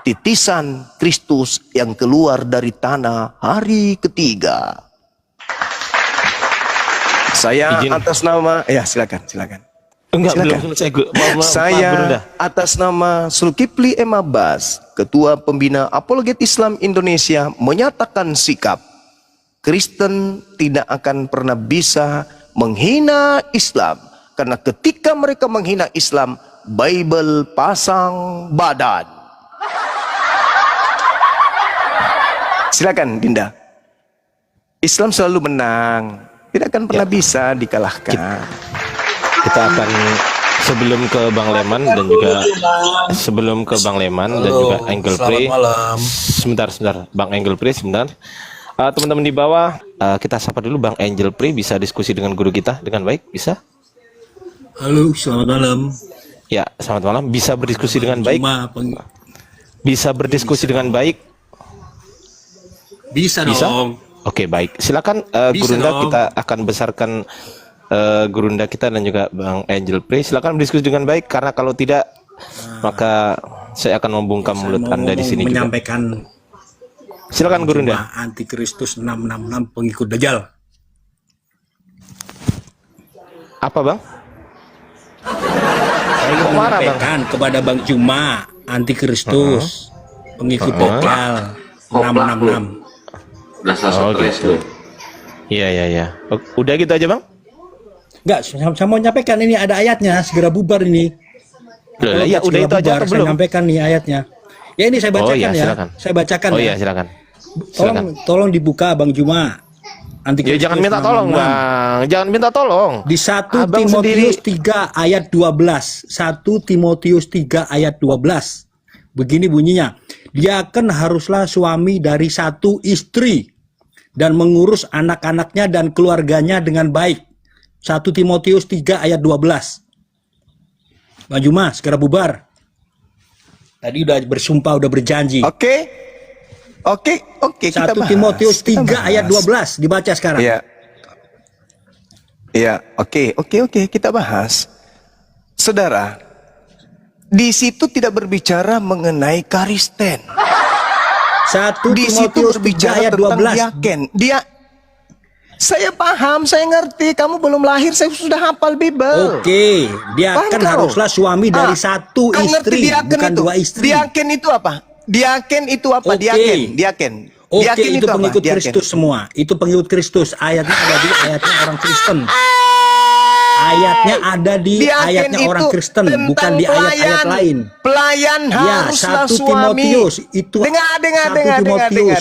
Speaker 1: titisan Kristus yang keluar dari tanah hari ketiga. Saya atas nama, ya silakan.
Speaker 7: Enggak,
Speaker 1: Silakan.
Speaker 7: belum selesai. Maaf,
Speaker 1: Saya
Speaker 7: Gurunda.
Speaker 1: atas nama Zulkifli M. Abbas, Ketua Pembina Apologet Islam Indonesia, menyatakan sikap Kristen tidak akan pernah bisa menghina Islam. Karena ketika mereka menghina Islam, Bible pasang badan. Silakan Dinda. Islam selalu menang, tidak akan pernah bisa dikalahkan.
Speaker 7: Kita akan sebelum ke Bang Leman dan juga Angle Play. Sebentar, Bang Angle Play sebentar. Teman-teman di bawah, kita sapa dulu Bang Angel Play, bisa diskusi dengan guru kita dengan baik, bisa?
Speaker 8: Halo, selamat malam.
Speaker 7: Ya, selamat malam. Bisa berdiskusi dengan baik? Bisa berdiskusi dengan baik?
Speaker 8: Bisa dong.
Speaker 7: Oke, baik. Silakan Gurunda, kita akan besarkan Gurunda kita dan juga Bang Angel Play. Silakan berdiskusi dengan baik, karena kalau tidak maka saya akan membungkam mulut Anda di sini juga.
Speaker 8: Menyampaikan.
Speaker 7: Silakan Gurunda.
Speaker 8: Antikristus 666 pengikut Dajjal.
Speaker 7: Apa Bang?
Speaker 8: Saya menyampaikan kepada Bang Juma, Antikristus pengikut Dajjal 666.
Speaker 2: Dasar stres
Speaker 7: gitu.
Speaker 2: tuh.
Speaker 7: Iya. Udah gitu aja Bang?
Speaker 8: Enggak, saya mau menyampaikan ini ada ayatnya, segera bubar ini.
Speaker 7: Ya udah itu aja atau
Speaker 8: saya
Speaker 7: belum?
Speaker 8: menyampaikan nih ayatnya. Ya ini saya bacakan ya.
Speaker 7: Silakan.
Speaker 8: Saya bacakan
Speaker 7: ya.
Speaker 8: ya.
Speaker 7: Silakan.
Speaker 8: Tolong dibuka Bang Juma.
Speaker 7: Ya jangan minta tolong Bang. Jangan minta tolong.
Speaker 8: Di 1 Timotius 3 ayat 12. 1 Timotius 3 ayat 12. Begini bunyinya. Diaken haruslah suami dari satu istri dan mengurus anak-anaknya dan keluarganya dengan baik. 1 Timotius 3 ayat 12. Bang Juma, segera bubar. Tadi udah bersumpah, udah berjanji.
Speaker 1: Oke, kita
Speaker 8: 1
Speaker 1: bahas.
Speaker 8: Timotius 3
Speaker 1: Kita bahas.
Speaker 8: ayat 12 dibaca sekarang.
Speaker 1: Iya, oke, kita bahas. Saudara, di situ tidak berbicara mengenai Karisten.
Speaker 8: 1
Speaker 1: Di situ
Speaker 8: Timotius 3
Speaker 1: berbicara
Speaker 8: ayat
Speaker 1: tentang
Speaker 8: 12.
Speaker 1: diaken. Saya paham, saya ngerti. Kamu belum lahir, saya sudah hafal Bible.
Speaker 8: Oke, diaken
Speaker 1: Paham kau?
Speaker 8: haruslah suami dari satu
Speaker 1: Kau ngerti
Speaker 8: istri,
Speaker 1: diaken
Speaker 8: bukan
Speaker 1: itu?
Speaker 8: 2 istri.
Speaker 1: Diaken itu apa? Diaken itu apa?
Speaker 8: Oke.
Speaker 1: Diaken.
Speaker 8: Oke,
Speaker 1: Diaken
Speaker 8: itu
Speaker 1: apa?
Speaker 8: pengikut
Speaker 1: Diaken.
Speaker 8: Kristus semua. Itu pengikut Kristus. Ayatnya ada di ayatnya orang Kristen. Ayatnya ada di
Speaker 1: Diaken
Speaker 8: ayatnya
Speaker 1: itu
Speaker 8: orang Kristen,
Speaker 1: tentang
Speaker 8: bukan di ayat-ayat lain.
Speaker 1: Pelayan
Speaker 8: Ya,
Speaker 1: haruslah
Speaker 8: 1
Speaker 1: suami.
Speaker 8: Timotius itu
Speaker 1: Dengar.
Speaker 8: 1 Timotius.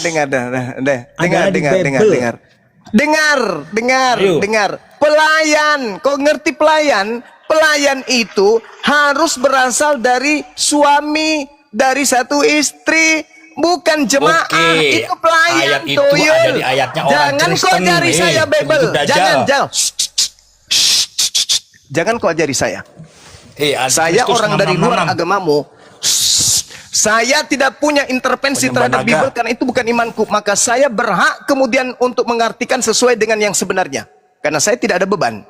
Speaker 1: Dengar. Pelayan, kau ngerti pelayan? Pelayan itu harus berasal dari suami dari satu istri, bukan jemaah.
Speaker 8: Oke.
Speaker 1: Itu pelayan.
Speaker 8: Ayat itu
Speaker 1: Tuyul.
Speaker 8: ada di ayatnya orang
Speaker 1: Jangan kau
Speaker 8: Kristen.
Speaker 1: ajari saya Bible.
Speaker 8: Itu Dajjal.
Speaker 1: Jangan. Jangan kau ajari saya. Saya
Speaker 8: Antikristus
Speaker 1: orang dari luar
Speaker 8: 666.
Speaker 1: agamamu. Saya tidak punya intervensi
Speaker 8: Penyembah
Speaker 1: terhadap
Speaker 8: naga.
Speaker 1: Bible karena itu bukan imanku. Maka saya berhak kemudian untuk mengartikan sesuai dengan yang sebenarnya. Karena saya tidak ada beban.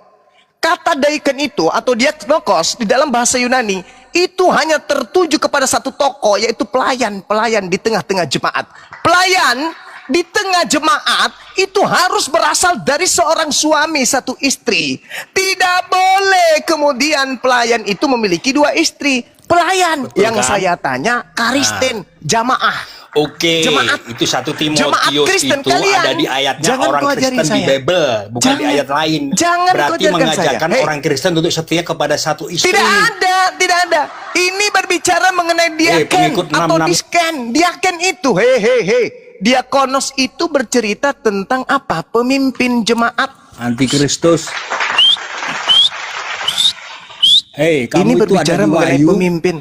Speaker 1: Kata daiken itu atau diaknokos di dalam bahasa Yunani itu hanya tertuju kepada satu tokoh, yaitu pelayan. Pelayan di tengah-tengah jemaat. Pelayan di tengah jemaat itu harus berasal dari seorang suami satu istri. Tidak boleh kemudian pelayan itu memiliki 2 istri. Pelayan.
Speaker 8: Betul,
Speaker 1: Yang
Speaker 8: kan?
Speaker 1: saya tanya Karisten, jamaah.
Speaker 8: Oke,
Speaker 1: Jemaat.
Speaker 8: itu 1
Speaker 1: Jemaat
Speaker 8: Timotius
Speaker 1: Kristen
Speaker 8: itu
Speaker 1: kalian.
Speaker 8: ada di ayatnya
Speaker 1: Jangan
Speaker 8: orang
Speaker 1: kau ajarin
Speaker 8: Kristen di
Speaker 1: saya.
Speaker 8: Bible, bukan di ayat lain.
Speaker 1: Jangan kau
Speaker 8: Berarti
Speaker 1: ajarkan
Speaker 8: mengajarkan
Speaker 1: saya. Hei.
Speaker 8: orang Kristen untuk setia kepada satu istri.
Speaker 1: Tidak ada. Ini berbicara mengenai diaken
Speaker 8: pengikut
Speaker 1: atau
Speaker 8: 66.
Speaker 1: disken. Diaken itu, diakonos itu bercerita tentang apa? Pemimpin jemaat.
Speaker 8: Antikristus. Hei, kamu
Speaker 1: Ini
Speaker 8: itu
Speaker 1: berbicara
Speaker 8: ada di
Speaker 1: mengenai
Speaker 8: Wahyu.
Speaker 1: pemimpin.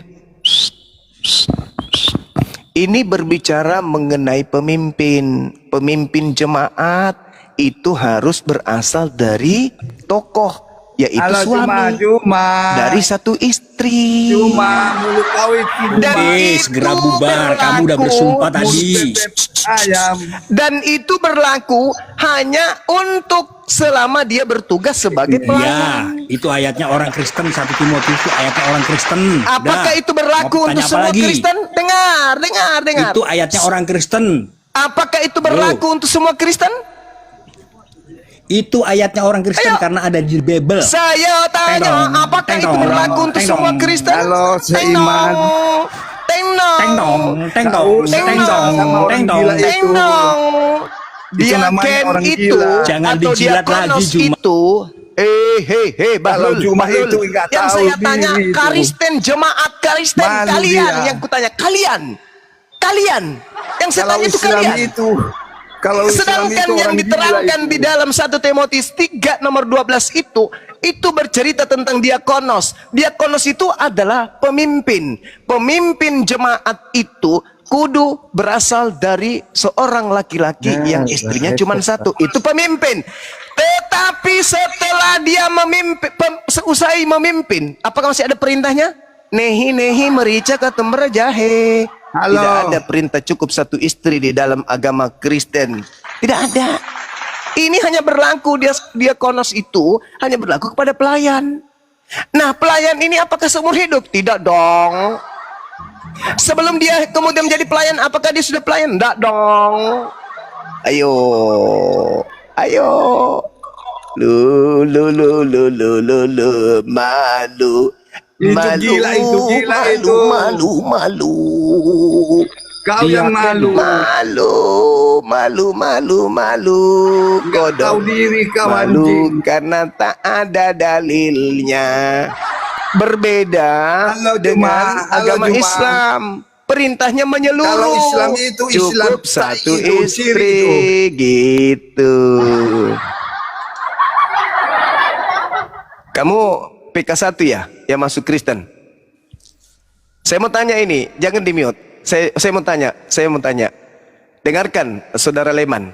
Speaker 1: Ini berbicara mengenai pemimpin. Pemimpin jemaat itu harus berasal dari tokoh, yaitu
Speaker 9: Halo
Speaker 1: suami.
Speaker 9: Juma.
Speaker 1: Dari satu istri.
Speaker 9: Juma mulut kau itu
Speaker 1: Dan
Speaker 9: Juma.
Speaker 8: Oke,
Speaker 1: itu
Speaker 8: segera bubar. Kamu udah
Speaker 1: berlaku.
Speaker 8: bersumpah tadi.
Speaker 9: Ayam.
Speaker 1: Dan itu berlaku hanya untuk selama dia bertugas sebagai
Speaker 8: Ya,
Speaker 1: pelayan.
Speaker 8: itu ayatnya orang Kristen. 1 Timotius itu ayatnya orang Kristen.
Speaker 1: Apakah
Speaker 8: Dah.
Speaker 1: itu berlaku
Speaker 8: Mau
Speaker 1: untuk
Speaker 8: tanya apa
Speaker 1: semua
Speaker 8: lagi?
Speaker 1: Kristen? Dengar.
Speaker 8: Itu ayatnya orang Kristen.
Speaker 1: Apakah itu berlaku untuk semua Kristen?
Speaker 8: Itu ayatnya orang Kristen
Speaker 1: Ayo.
Speaker 8: karena ada di Bible.
Speaker 1: Saya tanya,
Speaker 8: Teng-dong,
Speaker 1: apakah itu
Speaker 8: teng-dong,
Speaker 1: berlaku untuk
Speaker 8: teng-dong.
Speaker 1: semua Kristen?
Speaker 9: Halo, seiman.
Speaker 1: Teng-dong.
Speaker 8: Teng-dong, teng-dong,
Speaker 9: Kau
Speaker 8: teng-dong,
Speaker 9: sama orang
Speaker 8: teng-dong.
Speaker 9: gila itu.
Speaker 1: Teng-dong.
Speaker 9: Itu namanya
Speaker 1: Diaken
Speaker 9: orang
Speaker 1: itu
Speaker 9: gila.
Speaker 8: Jangan
Speaker 1: atau
Speaker 8: dijilat
Speaker 1: diakonos
Speaker 8: lagi, Juma.
Speaker 1: itu Bahlul,
Speaker 9: cuma
Speaker 1: Bahlul.
Speaker 9: itu nggak
Speaker 1: Yang
Speaker 9: tahu
Speaker 1: saya tanya,
Speaker 9: diri itu.
Speaker 1: Kristen, jemaat Kristen,
Speaker 9: Malu
Speaker 1: kalian.
Speaker 9: dia.
Speaker 1: Yang kutanya, kalian. Yang saya
Speaker 9: Kalau
Speaker 1: tanya itu
Speaker 9: Islam
Speaker 1: kalian.
Speaker 9: itu, kalau Islam
Speaker 1: Sedangkan
Speaker 9: itu
Speaker 1: yang
Speaker 9: orang
Speaker 1: diterangkan
Speaker 9: gila
Speaker 1: di
Speaker 9: itu.
Speaker 1: dalam 1 Timotius 3 nomor 12 itu bercerita tentang diakonos. Diakonos itu adalah pemimpin. Pemimpin jemaat itu kudu berasal dari seorang laki-laki yang istrinya cuma satu. Itu pemimpin. Tetapi setelah dia usai memimpin, apakah masih ada perintahnya? Nehi merica katember jahe.
Speaker 9: Halo.
Speaker 1: Tidak ada perintah cukup satu istri di dalam agama Kristen. Tidak ada. Ini hanya berlaku, diakonos itu hanya berlaku kepada pelayan. Nah, pelayan ini apakah seumur hidup? Tidak dong. Sebelum dia kemudian menjadi pelayan, apakah dia sudah pelayan? Tidak dong. Ayo. Lu, malu.
Speaker 9: Itu gila itu.
Speaker 1: Malu.
Speaker 9: Kau yang malu.
Speaker 1: Malu.
Speaker 9: Nggak tahu diri kau
Speaker 1: Malu
Speaker 9: anjing.
Speaker 1: karena tak ada dalilnya. Berbeda
Speaker 9: Halo,
Speaker 1: dengan
Speaker 9: Juma. Halo,
Speaker 1: agama
Speaker 9: Juma.
Speaker 1: Islam. Perintahnya menyeluruh.
Speaker 9: Kalau Islam itu Islam
Speaker 1: cukup satu
Speaker 9: itu,
Speaker 1: istri
Speaker 9: ciri
Speaker 1: gitu. Kamu PK1 ya, yang masuk Kristen. Saya mau tanya ini, jangan di mute. Saya mau tanya. Dengarkan, Saudara Leman.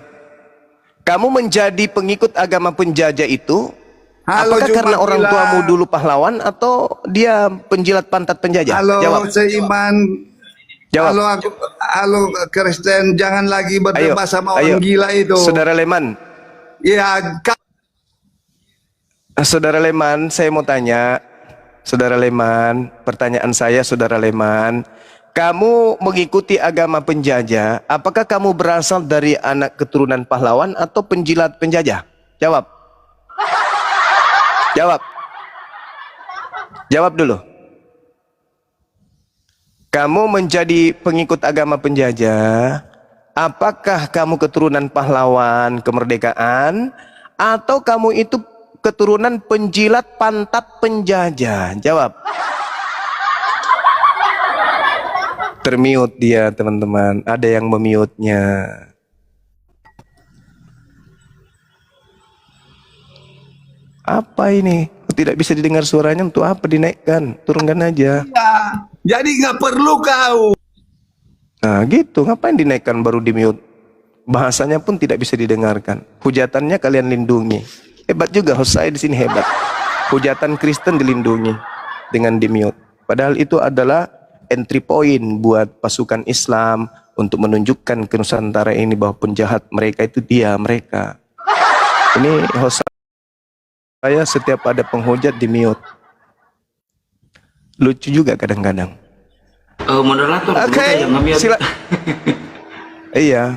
Speaker 1: Kamu menjadi pengikut agama penjajah itu,
Speaker 9: Halo,
Speaker 1: apakah
Speaker 9: Juma
Speaker 1: karena orang
Speaker 9: Bila.
Speaker 1: tuamu dulu pahlawan atau dia penjilat pantat penjajah?
Speaker 9: Halo,
Speaker 1: Jawab.
Speaker 9: seiman.
Speaker 1: Jawab.
Speaker 9: Halo Kristen, jangan lagi berdebat sama orang gila itu.
Speaker 1: Saudara Leman.
Speaker 9: Ya,
Speaker 1: Saudara Leman, saya mau tanya. Saudara Leman, pertanyaan saya, Saudara Leman. Kamu mengikuti agama penjajah, apakah kamu berasal dari anak keturunan pahlawan atau penjilat penjajah? Jawab. Jawab dulu. Kamu menjadi pengikut agama penjajah, apakah kamu keturunan pahlawan kemerdekaan atau kamu itu keturunan penjilat pantat penjajah? Jawab. Termute dia, teman-teman. Ada yang memute-nya. Apa ini? Tidak bisa didengar suaranya, untuk apa dinaikkan? Turunkan aja.
Speaker 9: jadi nggak perlu kau.
Speaker 1: Nah gitu, ngapain dinaikkan baru di mute? Bahasanya pun tidak bisa didengarkan. Hujatannya kalian lindungi. Hebat juga host saya di sini, hebat. Hujatan Kristen dilindungi dengan di mute. Padahal itu adalah entry point buat pasukan Islam untuk menunjukkan ke Nusantara ini bahwa penjahat mereka itu mereka. Ini host saya setiap ada penghujat di mute. Lucu juga kadang-kadang.
Speaker 2: Moderator,
Speaker 1: Oke,
Speaker 2: yang nge-mute.
Speaker 1: Iya,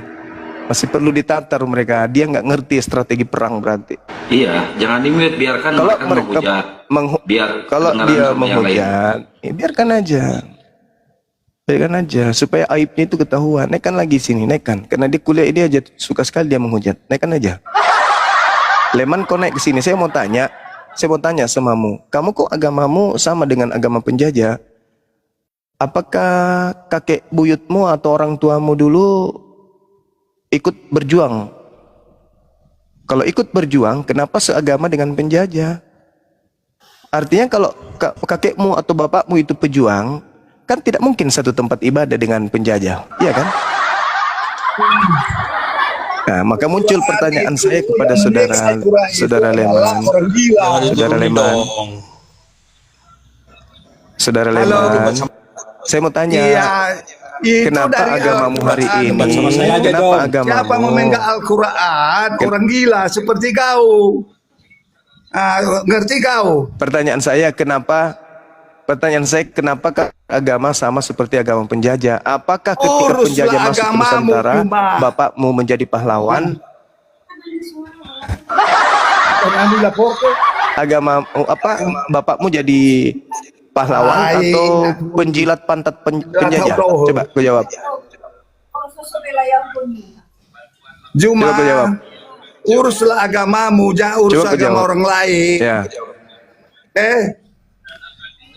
Speaker 1: masih perlu ditatar mereka. Dia nggak ngerti strategi perang berarti.
Speaker 2: Iya, jangan di-mute, biarkan
Speaker 1: Kalau
Speaker 2: mereka
Speaker 1: mereka
Speaker 2: menghujat. Biar
Speaker 1: kalau
Speaker 2: kedengaran
Speaker 1: dia
Speaker 2: sama yang lain.
Speaker 1: menghujat, ya biarkan aja, supaya aibnya itu ketahuan. Naikkan lagi sini, naikkan. Karena dia kuliah ini aja suka sekali dia menghujat. Naikkan aja. Leman, kau naik ke sini. Saya mau tanya samamu. Kamu kok agamamu sama dengan agama penjajah? Apakah kakek buyutmu atau orang tuamu dulu ikut berjuang? Kalau ikut berjuang, kenapa seagama dengan penjajah? Artinya kalau kakekmu atau bapakmu itu pejuang, kan tidak mungkin satu tempat ibadah dengan penjajah, iya kan? Nah, maka muncul pertanyaan saya kepada saudara Leman. Saudara Leman, saya mau tanya,
Speaker 9: Itu
Speaker 1: kenapa
Speaker 9: dari
Speaker 1: agamamu hari
Speaker 9: Al-Quran.
Speaker 1: ini?
Speaker 8: Sama saya aja,
Speaker 1: Kenapa
Speaker 8: dong.
Speaker 1: agamamu?
Speaker 9: Siapa memegang Al-Quran? Orang gila seperti kau. Ngerti kau?
Speaker 1: Pertanyaan saya, kenapa agama sama seperti agama penjajah? Apakah ketika
Speaker 9: Uruslah
Speaker 1: penjajah masuk ke
Speaker 9: agamamu,
Speaker 1: Nusantara,
Speaker 9: Juma.
Speaker 1: bapakmu menjadi pahlawan? Bapakmu jadi pahlawan atau penjilat pantat penjajah? Coba kau jawab.
Speaker 9: Juma.
Speaker 1: Coba kau jawab.
Speaker 9: uruslah agamamu, jangan urus
Speaker 1: Coba kau
Speaker 9: agama
Speaker 1: jawab.
Speaker 9: orang lain.
Speaker 1: Ya.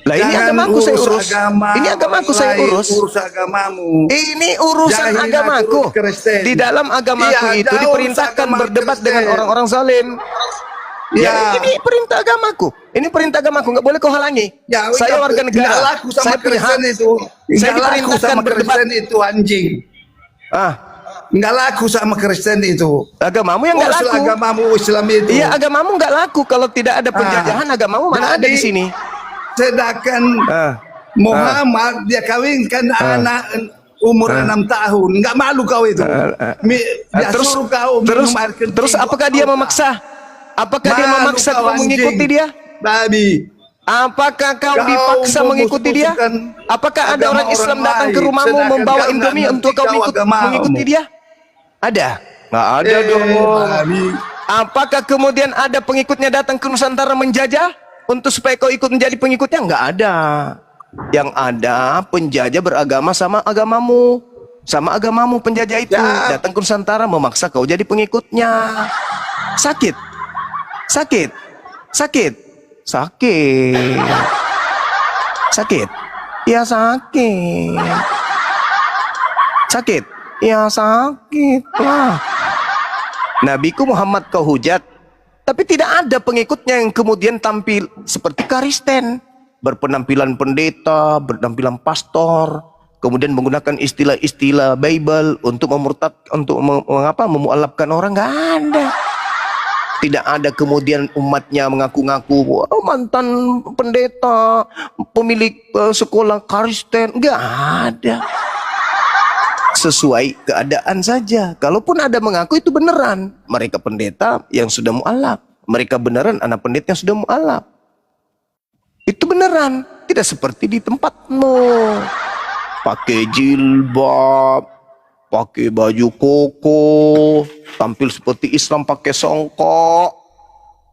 Speaker 1: Lah ini
Speaker 9: Jangan
Speaker 1: agamaku saya urus.
Speaker 9: agama
Speaker 1: Ini agamaku
Speaker 9: orang
Speaker 1: saya
Speaker 9: lain,
Speaker 1: urus.
Speaker 9: urus agamamu.
Speaker 1: Ini urusan
Speaker 9: Jangan hina
Speaker 1: agamaku.
Speaker 9: Kristen.
Speaker 1: Di dalam agamaku
Speaker 9: Iya,
Speaker 1: itu
Speaker 9: jauh
Speaker 1: diperintahkan
Speaker 9: agama
Speaker 1: berdebat
Speaker 9: Kristen.
Speaker 1: dengan orang-orang zalim. Ya,
Speaker 9: Ya.
Speaker 1: ini perintah agamaku. Ini perintah agamaku, nggak boleh kau halangi.
Speaker 9: Ya,
Speaker 1: Saya warga negara.
Speaker 9: Nggak laku sama
Speaker 1: Saya
Speaker 9: Kristen
Speaker 1: pihak.
Speaker 9: itu.
Speaker 1: Saya
Speaker 9: Nggak laku
Speaker 1: diperintahkan
Speaker 9: sama
Speaker 1: berdebat.
Speaker 9: Kristen itu anjing.
Speaker 1: Ah,
Speaker 9: Nggak laku sama Kristen itu.
Speaker 1: agamamu yang nggak
Speaker 9: Uruslah
Speaker 1: laku.
Speaker 9: agamamu Islam itu.
Speaker 1: Iya, agamamu nggak laku kalau tidak ada penjajahan. Agamamu mana ada di
Speaker 9: Jadi,
Speaker 1: sini?
Speaker 9: Sedangkan
Speaker 1: Ah,
Speaker 9: Muhammad dia kawinkan anak umur 6 tahun. Nggak malu kau itu. Dia
Speaker 1: terus
Speaker 9: suruh kau
Speaker 1: terus
Speaker 9: minum air kencing.
Speaker 1: terus apakah dia memaksa? Apakah dia
Speaker 9: Malu
Speaker 1: memaksa
Speaker 9: kau,
Speaker 1: kau mengikuti
Speaker 9: anjing.
Speaker 1: dia?
Speaker 9: Babi.
Speaker 1: Apakah kau
Speaker 9: Kau
Speaker 1: dipaksa mengikuti dia?
Speaker 9: memusuhkan
Speaker 1: Apakah ada
Speaker 9: agama
Speaker 1: orang Islam
Speaker 9: orang
Speaker 1: datang ke
Speaker 9: lain,
Speaker 1: rumahmu
Speaker 9: sedangkan
Speaker 1: membawa
Speaker 9: kau
Speaker 1: Indomie
Speaker 9: nggak
Speaker 1: untuk kau
Speaker 9: ngerti agamamu.
Speaker 1: mengikuti dia? Ada? Nggak ada dong.
Speaker 9: Babi.
Speaker 1: Apakah kemudian ada pengikutnya datang ke Nusantara menjajah untuk supaya kau ikut menjadi pengikutnya? Nggak ada. Yang ada penjajah beragama sama agamamu. Sama agamamu penjajah itu
Speaker 9: Ya.
Speaker 1: datang ke Nusantara memaksa kau jadi pengikutnya. Sakit. Sakit. Sakit. Sakit. Sakit. Ya sakit. Sakit. Ya sakit lah. Nabiku Muhammad kau hujat, tapi tidak ada pengikutnya yang kemudian tampil seperti Kristen, berpenampilan pendeta, berpenampilan pastor, kemudian menggunakan istilah-istilah Bible untuk memualafkan orang. Nggak ada. Tidak ada kemudian umatnya mengaku-ngaku "Wah, mantan pendeta, pemilik sekolah Kristen." Nggak ada. Sesuai keadaan saja. Kalaupun ada mengaku itu beneran. Mereka pendeta yang sudah mu'alaf. Mereka beneran anak pendeta yang sudah mu'alaf. Itu beneran. Tidak seperti di tempatmu. Pakai jilbab, pakai baju koko, tampil seperti Islam pakai songkok.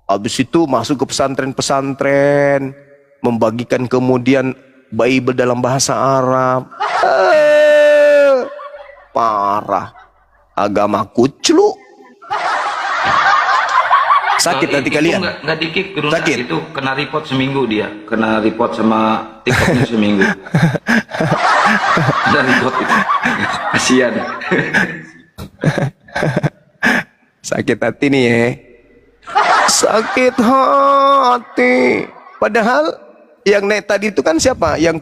Speaker 1: Habis itu masuk ke pesantren-pesantren, membagikan kemudian Bible dalam bahasa Arab. Parah. Agama kuclu. Sakit nanti kalian.
Speaker 2: Nggak dikit, Gerunda.
Speaker 1: Sakit.
Speaker 2: Itu kena report seminggu dia. Kena report sama TikToknya seminggu. Kena report itu. Kasian.
Speaker 1: Sakit hati nih ya. Sakit hati. Padahal yang naik tadi itu kan siapa? Yang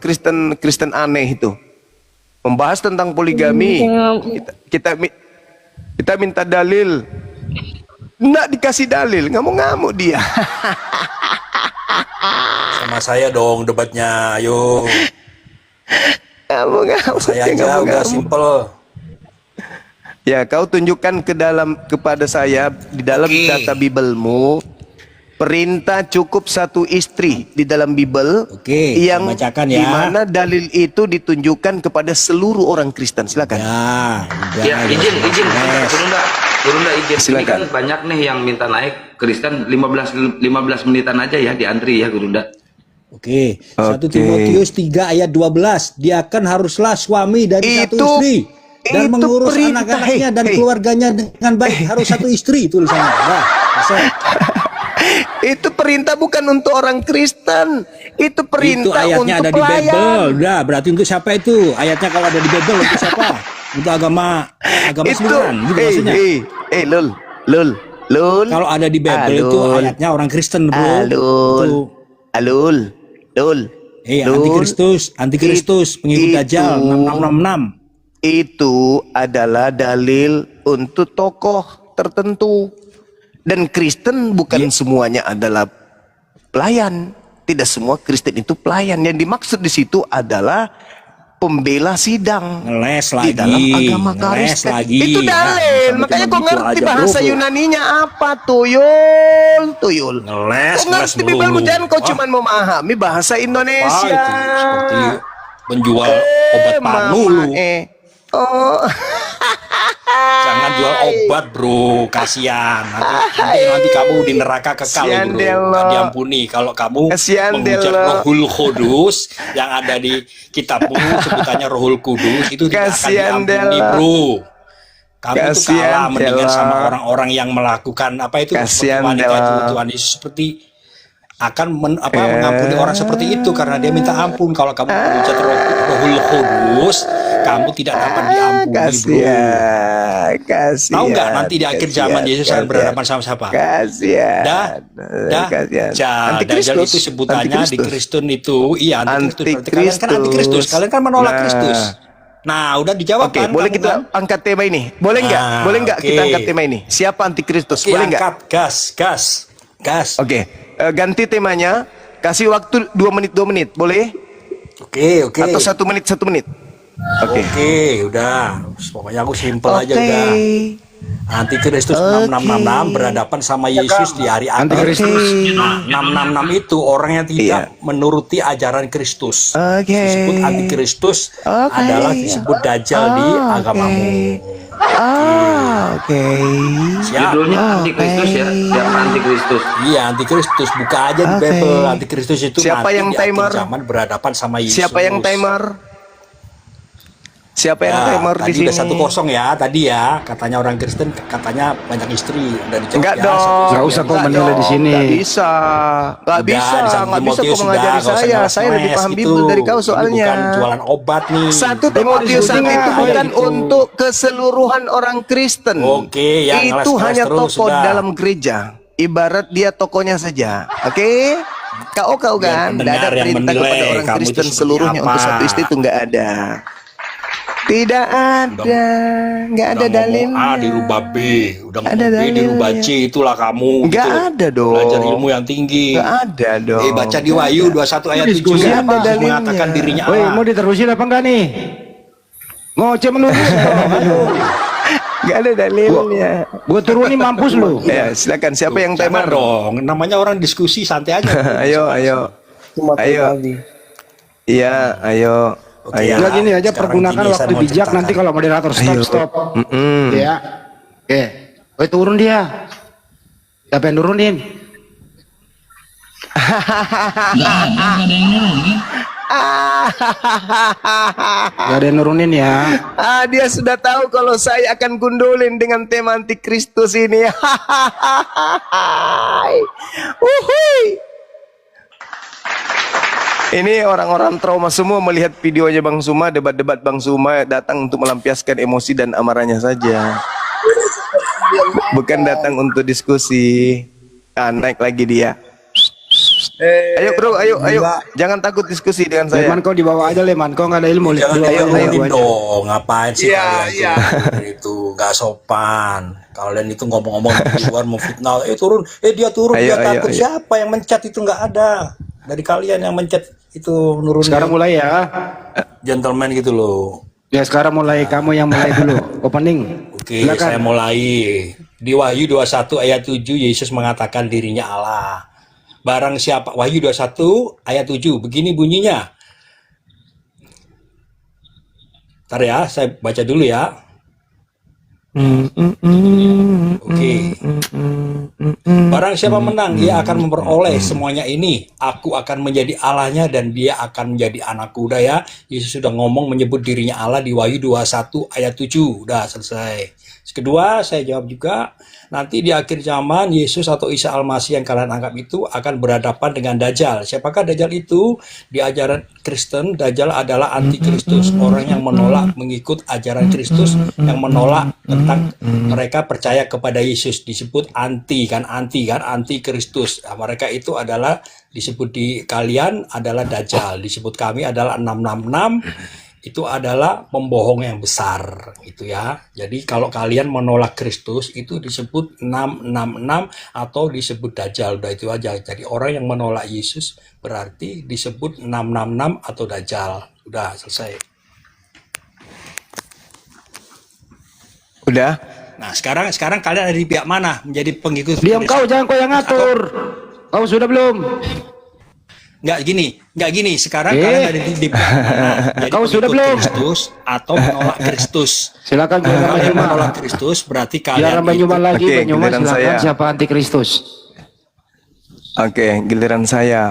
Speaker 1: Kristen aneh itu. Membahas tentang poligami. Kita minta dalil. Nggak dikasih dalil, ngamuk-ngamuk dia.
Speaker 10: Sama saya dong debatnya, ayo.
Speaker 1: Ngamuk-ngamuk.
Speaker 10: Saya
Speaker 1: dia
Speaker 10: aja udah
Speaker 1: ngamuk-ngamuk.
Speaker 10: simple.
Speaker 1: Ya, kau tunjukkan kepada saya di dalam data Biblemu perintah cukup satu istri di dalam Bible.
Speaker 8: Oke,
Speaker 1: yang
Speaker 8: bacakan ya.
Speaker 1: di mana dalil itu ditunjukkan kepada seluruh orang Kristen. Silakan.
Speaker 8: Ya, udah,
Speaker 2: Ya, izin,
Speaker 8: Yes.
Speaker 2: Gerunda izin. Ini
Speaker 1: Silakan.
Speaker 2: kan banyak nih yang minta naik Kristen 15 menitan aja ya di antri ya, Gerunda.
Speaker 8: Oke, 1
Speaker 1: Oke.
Speaker 8: Timotius 3 ayat 12. Dia kan haruslah suami dari satu istri dan
Speaker 1: itu
Speaker 8: mengurus
Speaker 1: perintah.
Speaker 8: anak-anaknya dan
Speaker 1: Hei.
Speaker 8: keluarganya dengan baik. Harus satu istri tulisannya. Dah, selesai.
Speaker 1: Itu perintah bukan untuk orang Kristen. Itu
Speaker 8: Itu
Speaker 1: perintah
Speaker 8: ayatnya
Speaker 1: untuk
Speaker 8: ada di Bible.
Speaker 1: pelayan.
Speaker 8: Udah, berarti untuk siapa itu? Ayatnya kalau ada di Bible untuk siapa? Untuk agama
Speaker 1: Itu,
Speaker 8: sembilan, gitu maksudnya.
Speaker 1: lul.
Speaker 8: Kalau ada di Bible itu ayatnya orang Kristen, bro.
Speaker 1: Lul.
Speaker 8: Antikristus, pengikut Dajjal 6666.
Speaker 1: Itu adalah dalil untuk tokoh tertentu. Dan Kristen bukan semuanya adalah pelayan. Tidak semua Kristen itu pelayan. Yang dimaksud di situ adalah pembela sidang.
Speaker 8: Ngeles
Speaker 1: Di
Speaker 8: lagi,
Speaker 1: dalam agama
Speaker 8: ngeles
Speaker 1: Kristen.
Speaker 8: lagi.
Speaker 1: Itu dalil.
Speaker 8: Nah,
Speaker 1: Makanya
Speaker 8: cuma
Speaker 1: kau
Speaker 8: gitu
Speaker 1: ngerti
Speaker 8: aja,
Speaker 1: bahasa
Speaker 8: bro.
Speaker 1: Yunaninya apa? Tuyul.
Speaker 10: Ngeles,
Speaker 1: Kau ngerti Bible jangan kau cuma memahami bahasa Indonesia.
Speaker 10: Seperti menjual obat panu lu.
Speaker 1: Oh.
Speaker 10: Jangan jual obat, bro. Kasihan. Nanti kamu di neraka kekal,
Speaker 1: Kasihan
Speaker 10: bro.
Speaker 1: deh lo.
Speaker 10: Nggak diampuni kalau kamu
Speaker 1: Kasihan deh
Speaker 10: menghujat
Speaker 1: lo.
Speaker 10: Rohul Kudus yang ada di kitabmu sebutannya Rohul Kudus itu tidak akan
Speaker 1: Kasihan deh
Speaker 10: diampuni,
Speaker 1: lo.
Speaker 10: bro. Kamu itu
Speaker 1: Kasihan
Speaker 10: kalah mendingan
Speaker 1: Dela.
Speaker 10: sama orang-orang yang melakukan apa itu
Speaker 1: Kasihan
Speaker 10: seperti wanita
Speaker 1: Dela.
Speaker 10: itu Tuhan Yesus seperti akan mengampuni orang seperti itu karena dia minta ampun. Kalau kamu mengucap Rohul Kudus, kamu tidak dapat diampuni, bro.
Speaker 1: Kasihan.
Speaker 10: Tahu nggak nanti di akhir zaman Yesus akan berhadapan sama siapa?
Speaker 1: Kasihan.
Speaker 10: Dah. Dajjal itu sebutannya di Kristen itu, iya antikristus. Berarti kalian kan antikristus, kalian kan menolak Kristus. Nah, udah dijawab
Speaker 1: Oke,
Speaker 10: kan?
Speaker 1: boleh
Speaker 10: kamu
Speaker 1: kita
Speaker 10: kan?
Speaker 1: angkat tema ini? Boleh nggak?
Speaker 10: Nah,
Speaker 1: Boleh nggak
Speaker 10: oke.
Speaker 1: kita angkat tema ini? Siapa antikristus?
Speaker 10: Oke,
Speaker 1: Boleh nggak?
Speaker 10: angkat gas.
Speaker 1: Oke, ganti temanya. Kasih waktu 2 menit, 2 menit. Boleh?
Speaker 10: Oke.
Speaker 1: Atau 1 menit, 1 menit. Oke.
Speaker 10: Oke, udah. Pokoknya aku simpel aja udah. Antikristus 666 berhadapan sama Yesus di hari akhir.
Speaker 3: Antikristus.
Speaker 10: Nah, 666 itu orang yang tidak menuruti ajaran Kristus. Disebut antikristus adalah disebut dajjal di agamamu.
Speaker 1: Oke.
Speaker 10: Siap.
Speaker 2: Judulnya antikristus ya, yang antikristus.
Speaker 10: Iya, antikristus. Buka aja di Bible. Antikristus itu
Speaker 1: Siapa
Speaker 10: nanti
Speaker 1: yang
Speaker 10: di akhir
Speaker 1: timer?
Speaker 10: zaman berhadapan sama Yesus.
Speaker 1: Siapa yang timer? Siapa yang
Speaker 10: Ya,
Speaker 1: timer di
Speaker 10: tadi
Speaker 1: sini?
Speaker 10: udah 1-0 ya, tadi ya. Katanya orang Kristen, katanya banyak istri. Udah dijawab
Speaker 1: Enggak
Speaker 10: ya,
Speaker 1: dong.
Speaker 10: 1-0.
Speaker 3: Nggak usah kau menilai di sini.
Speaker 1: Nggak bisa. Nggak
Speaker 10: Udah,
Speaker 1: bisa.
Speaker 10: di Satu
Speaker 1: Nggak bisa
Speaker 10: Timotius
Speaker 1: kau mengajari
Speaker 10: sudah, nggak usah
Speaker 1: saya.
Speaker 10: ngeles-ngeles
Speaker 1: Saya lebih paham
Speaker 10: gitu.
Speaker 1: Bible dari kau
Speaker 10: Ini
Speaker 1: soalnya.
Speaker 10: bukan jualan obat nih.
Speaker 1: 1 Timotius 1 itu bukan
Speaker 10: gitu.
Speaker 1: untuk keseluruhan orang Kristen.
Speaker 10: Oke, ya,
Speaker 1: itu
Speaker 10: ngeles-ngeles
Speaker 1: hanya
Speaker 10: terus,
Speaker 1: toko
Speaker 10: sudah.
Speaker 1: dalam gereja. Ibarat dia tokonya saja. Oke? Kau
Speaker 10: Biar
Speaker 1: kan? Tidak ada
Speaker 10: pendengar yang
Speaker 1: perintah
Speaker 10: menilai
Speaker 1: kepada orang
Speaker 10: kamu itu
Speaker 1: Kristen
Speaker 10: seperti
Speaker 1: seluruhnya
Speaker 10: apa.
Speaker 1: untuk satu istri itu nggak ada. Tidak ada, nggak ada
Speaker 10: Udah ngomong A
Speaker 1: dalilnya.
Speaker 10: dirubah B, udah
Speaker 1: Ada
Speaker 10: ngomong B dirubah
Speaker 1: dalilnya.
Speaker 10: C, itulah kamu.
Speaker 1: Nggak
Speaker 10: gitu.
Speaker 1: ada dong.
Speaker 10: Belajar ilmu yang tinggi.
Speaker 1: Nggak ada dong.
Speaker 10: Baca di Wahyu 21 ayat 7.
Speaker 3: Diskusi
Speaker 1: Nggak ada
Speaker 10: Yesus
Speaker 1: dalilnya.
Speaker 10: mengatakan dirinya
Speaker 3: Woi,
Speaker 10: Allah.
Speaker 3: mau diterusin apa enggak nih? Ngoceh melulu.
Speaker 1: Nggak ada dalilnya.
Speaker 3: Gue turunin mampus lu.
Speaker 1: Ya, silakan. Siapa yang
Speaker 10: Jangan
Speaker 1: timer?
Speaker 10: dong, namanya orang diskusi santai aja.
Speaker 1: Ayo. Iya, ayo.
Speaker 10: Oke,
Speaker 1: Ayo.
Speaker 10: ya.
Speaker 3: Enggak gini aja,
Speaker 10: Sekarang
Speaker 3: pergunakan
Speaker 10: gini,
Speaker 3: waktu
Speaker 10: saya mau
Speaker 3: bijak.
Speaker 10: ceritakan.
Speaker 3: Nanti kalau moderator stop. Ya. Oke. Woi, turun dia. Siapa yang nurunin? Gak ada yang nurunin ya.
Speaker 1: Dia sudah tahu kalau saya akan gundulin dengan tema antikristus ini. Uhuy. Ini orang-orang trauma semua melihat videonya Bang Suma, debat-debat Bang Suma datang untuk melampiaskan emosi dan amarahnya saja. Bukan datang untuk diskusi. Naik lagi dia. Ayo bro, ayo. Jangan takut diskusi dengan saya.
Speaker 3: Leman kau dibawa aja Leman, kau nggak ada ilmu.
Speaker 10: Jangan
Speaker 3: Ayo,
Speaker 10: ngomongin dong, ngapain sih
Speaker 9: Iya,
Speaker 10: kalian tuh? Itu gak sopan. Kalian itu ngomong-ngomong di luar memfitnah. Turun, dia turun,
Speaker 1: Ayo,
Speaker 10: dia
Speaker 1: ayo,
Speaker 10: takut.
Speaker 1: ayo.
Speaker 10: Siapa yang mencet itu nggak ada. Dari kalian yang mencet itu nurunin.
Speaker 3: Sekarang mulai ya.
Speaker 10: Gentleman gitu loh.
Speaker 3: Ya sekarang mulai, kamu yang mulai dulu. Opening.
Speaker 10: Oke, saya mulai. Di Wahyu 21 ayat 7 Yesus mengatakan dirinya Allah. Barang siapa, Wahyu 21 ayat 7, begini bunyinya. Ntar ya, saya baca dulu ya. Oke. Barang siapa menang, ia akan memperoleh semuanya ini. Aku akan menjadi Allahnya dan dia akan menjadi anakku. Udah ya, Yesus sudah ngomong menyebut dirinya Allah di Wahyu 21 ayat 7. Udah selesai. Kedua, saya jawab juga, nanti di akhir zaman Yesus atau Isa Al-Masih yang kalian anggap itu akan berhadapan dengan Dajjal. Siapakah Dajjal itu? Di ajaran Kristen, Dajjal adalah antikristus, orang yang menolak mengikut ajaran Kristus, yang menolak tentang mereka percaya kepada Yesus, disebut antikristus. Nah, mereka itu adalah disebut di kalian adalah Dajjal, disebut kami adalah 666. Itu adalah pembohong yang besar gitu ya. Jadi kalau kalian menolak Kristus itu disebut 666 atau disebut Dajjal. Udah itu aja. Jadi orang yang menolak Yesus berarti disebut 666 atau Dajjal. Udah selesai.
Speaker 1: Udah.
Speaker 10: Nah, sekarang kalian ada di pihak mana? Menjadi pengikut
Speaker 3: Diam kau, jangan kau yang ngatur. Kau sudah belum?
Speaker 10: Nggak gini. Sekarang kalian ada di pihak mana? Jadi
Speaker 3: Kau sudah
Speaker 10: pengikut
Speaker 3: belum?
Speaker 10: Kristus atau menolak Kristus.
Speaker 3: Silakan
Speaker 10: Kalau
Speaker 3: Banyuman.
Speaker 10: kalian menolak Kristus berarti
Speaker 3: Biar
Speaker 10: kalian
Speaker 3: Banyuman lagi,
Speaker 1: Oke,
Speaker 3: Banyuman
Speaker 1: giliran
Speaker 3: silakan
Speaker 1: saya.
Speaker 3: siapa antikristus.
Speaker 1: Oke, giliran saya.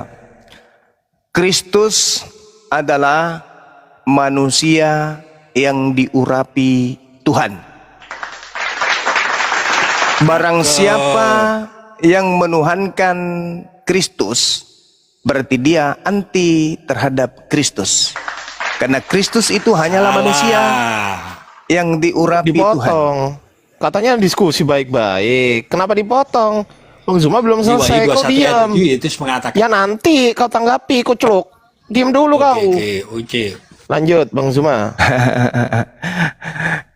Speaker 1: Kristus adalah manusia yang diurapi Tuhan. Barang siapa yang menuhankan Kristus, berarti dia anti terhadap Kristus. Karena Kristus itu hanyalah manusia yang diurapi Tuhan.
Speaker 7: Dipotong. Katanya diskusi baik-baik. Kenapa dipotong? Bang Zuma belum selesai, kok diam?
Speaker 10: Itu mengatakan.
Speaker 7: Ya nanti kau tanggapi, kucluk. Diam dulu kau.
Speaker 10: Oke.
Speaker 7: Lanjut, Bang Zuma.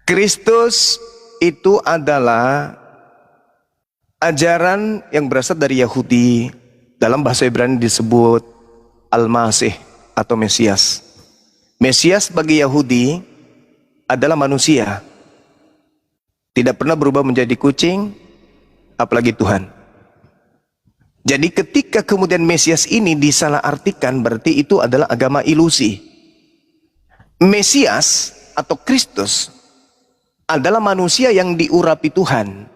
Speaker 1: Kristus itu adalah ajaran yang berasal dari Yahudi. Dalam bahasa Ibrani disebut Al-Masih atau Mesias. Mesias bagi Yahudi adalah manusia. Tidak pernah berubah menjadi kucing, apalagi Tuhan. Jadi ketika kemudian Mesias ini disalahartikan, berarti itu adalah agama ilusi. Mesias atau Kristus adalah manusia yang diurapi Tuhan,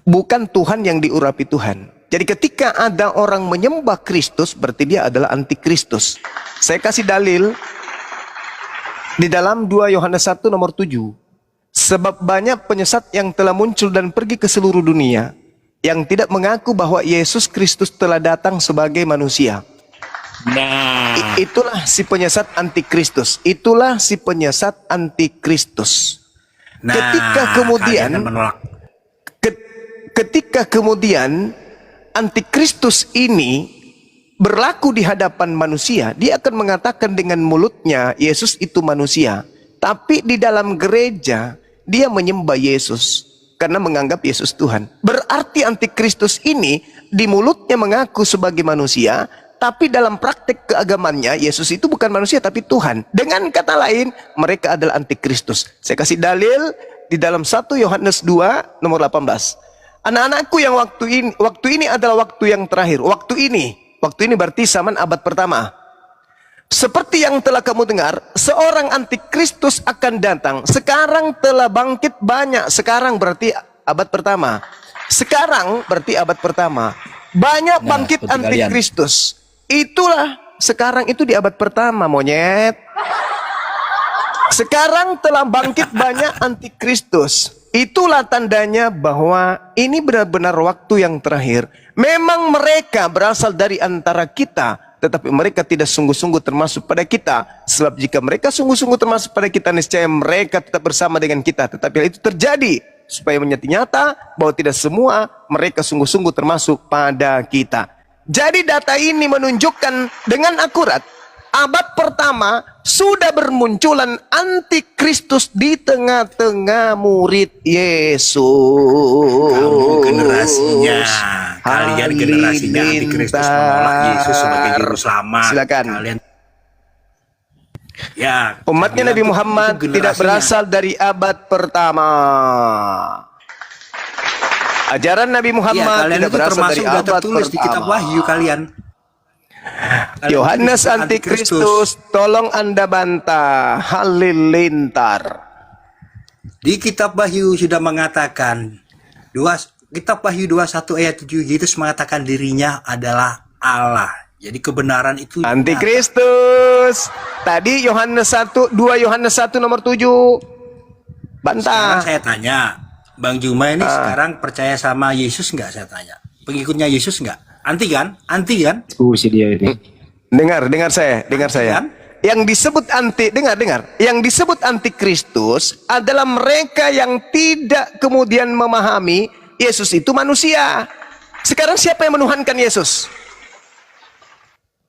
Speaker 1: bukan Tuhan yang diurapi Tuhan. Jadi ketika ada orang menyembah Kristus, berarti dia adalah antikristus. Saya kasih dalil di dalam 2 Yohanes 1 nomor 7. Sebab banyak penyesat yang telah muncul dan pergi ke seluruh dunia, yang tidak mengaku bahwa Yesus Kristus telah datang sebagai manusia.
Speaker 10: Nah,
Speaker 1: Itulah si penyesat antikristus. Itulah si penyesat antikristus. Ketika kemudian
Speaker 10: kalian menolak.
Speaker 1: ketika kemudian antikristus ini berlaku di hadapan manusia, dia akan mengatakan dengan mulutnya Yesus itu manusia, tapi di dalam gereja dia menyembah Yesus karena menganggap Yesus Tuhan. Berarti antikristus ini di mulutnya mengaku sebagai manusia, tapi dalam praktek keagamannya Yesus itu bukan manusia tapi Tuhan. Dengan kata lain, mereka adalah antikristus. Saya kasih dalil di dalam 1 Yohanes 2 nomor 18. Anak-anakku yang waktu ini adalah waktu yang terakhir. Waktu ini berarti zaman abad pertama. Seperti yang telah kamu dengar, seorang antikristus akan datang. Sekarang telah bangkit banyak. Sekarang berarti abad pertama. Sekarang berarti abad pertama. Banyak bangkit antikristus. Itulah sekarang itu di abad pertama, monyet. Sekarang telah bangkit banyak antikristus. Itulah tandanya bahwa ini benar-benar waktu yang terakhir. Memang mereka berasal dari antara kita, tetapi mereka tidak sungguh-sungguh termasuk pada kita. Sebab jika mereka sungguh-sungguh termasuk pada kita, niscaya mereka tetap bersama dengan kita. Tetapi hal itu terjadi supaya menjadi nyata bahwa tidak semua mereka sungguh-sungguh termasuk pada kita. Jadi data ini menunjukkan dengan akurat abad pertama sudah bermunculan antikristus di tengah-tengah murid Yesus.
Speaker 10: Kamu generasinya, kalian generasinya antikristus menolak Yesus sebagai juru selamat.
Speaker 1: Silakan.
Speaker 10: Kalian, ya,
Speaker 1: umatnya Nabi Muhammad tidak berasal dari abad pertama. Ajaran Nabi Muhammad tidak berasal dari abad
Speaker 10: tertulis di kitab
Speaker 1: pertama.
Speaker 10: Wahyu kalian.
Speaker 1: Yohanes antikristus, tolong Anda bantah halilintar.
Speaker 10: Di kitab Wahyu sudah mengatakan, kitab Wahyu 21 ayat 7, Yesus mengatakan dirinya adalah Allah. Jadi kebenaran itu
Speaker 1: antikristus. Tadi Yohanes 1, 2 Yohanes 1 nomor 7. Bantah.
Speaker 10: Sekarang saya tanya, Bang Juma ini sekarang percaya sama Yesus nggak? Saya tanya, pengikutnya Yesus nggak? Anti kan?
Speaker 3: Diskusi dia ini.
Speaker 1: Dengar saya.
Speaker 10: Kan?
Speaker 1: Yang disebut yang disebut antikristus adalah mereka yang tidak kemudian memahami Yesus itu manusia. Sekarang siapa yang menuhankan Yesus?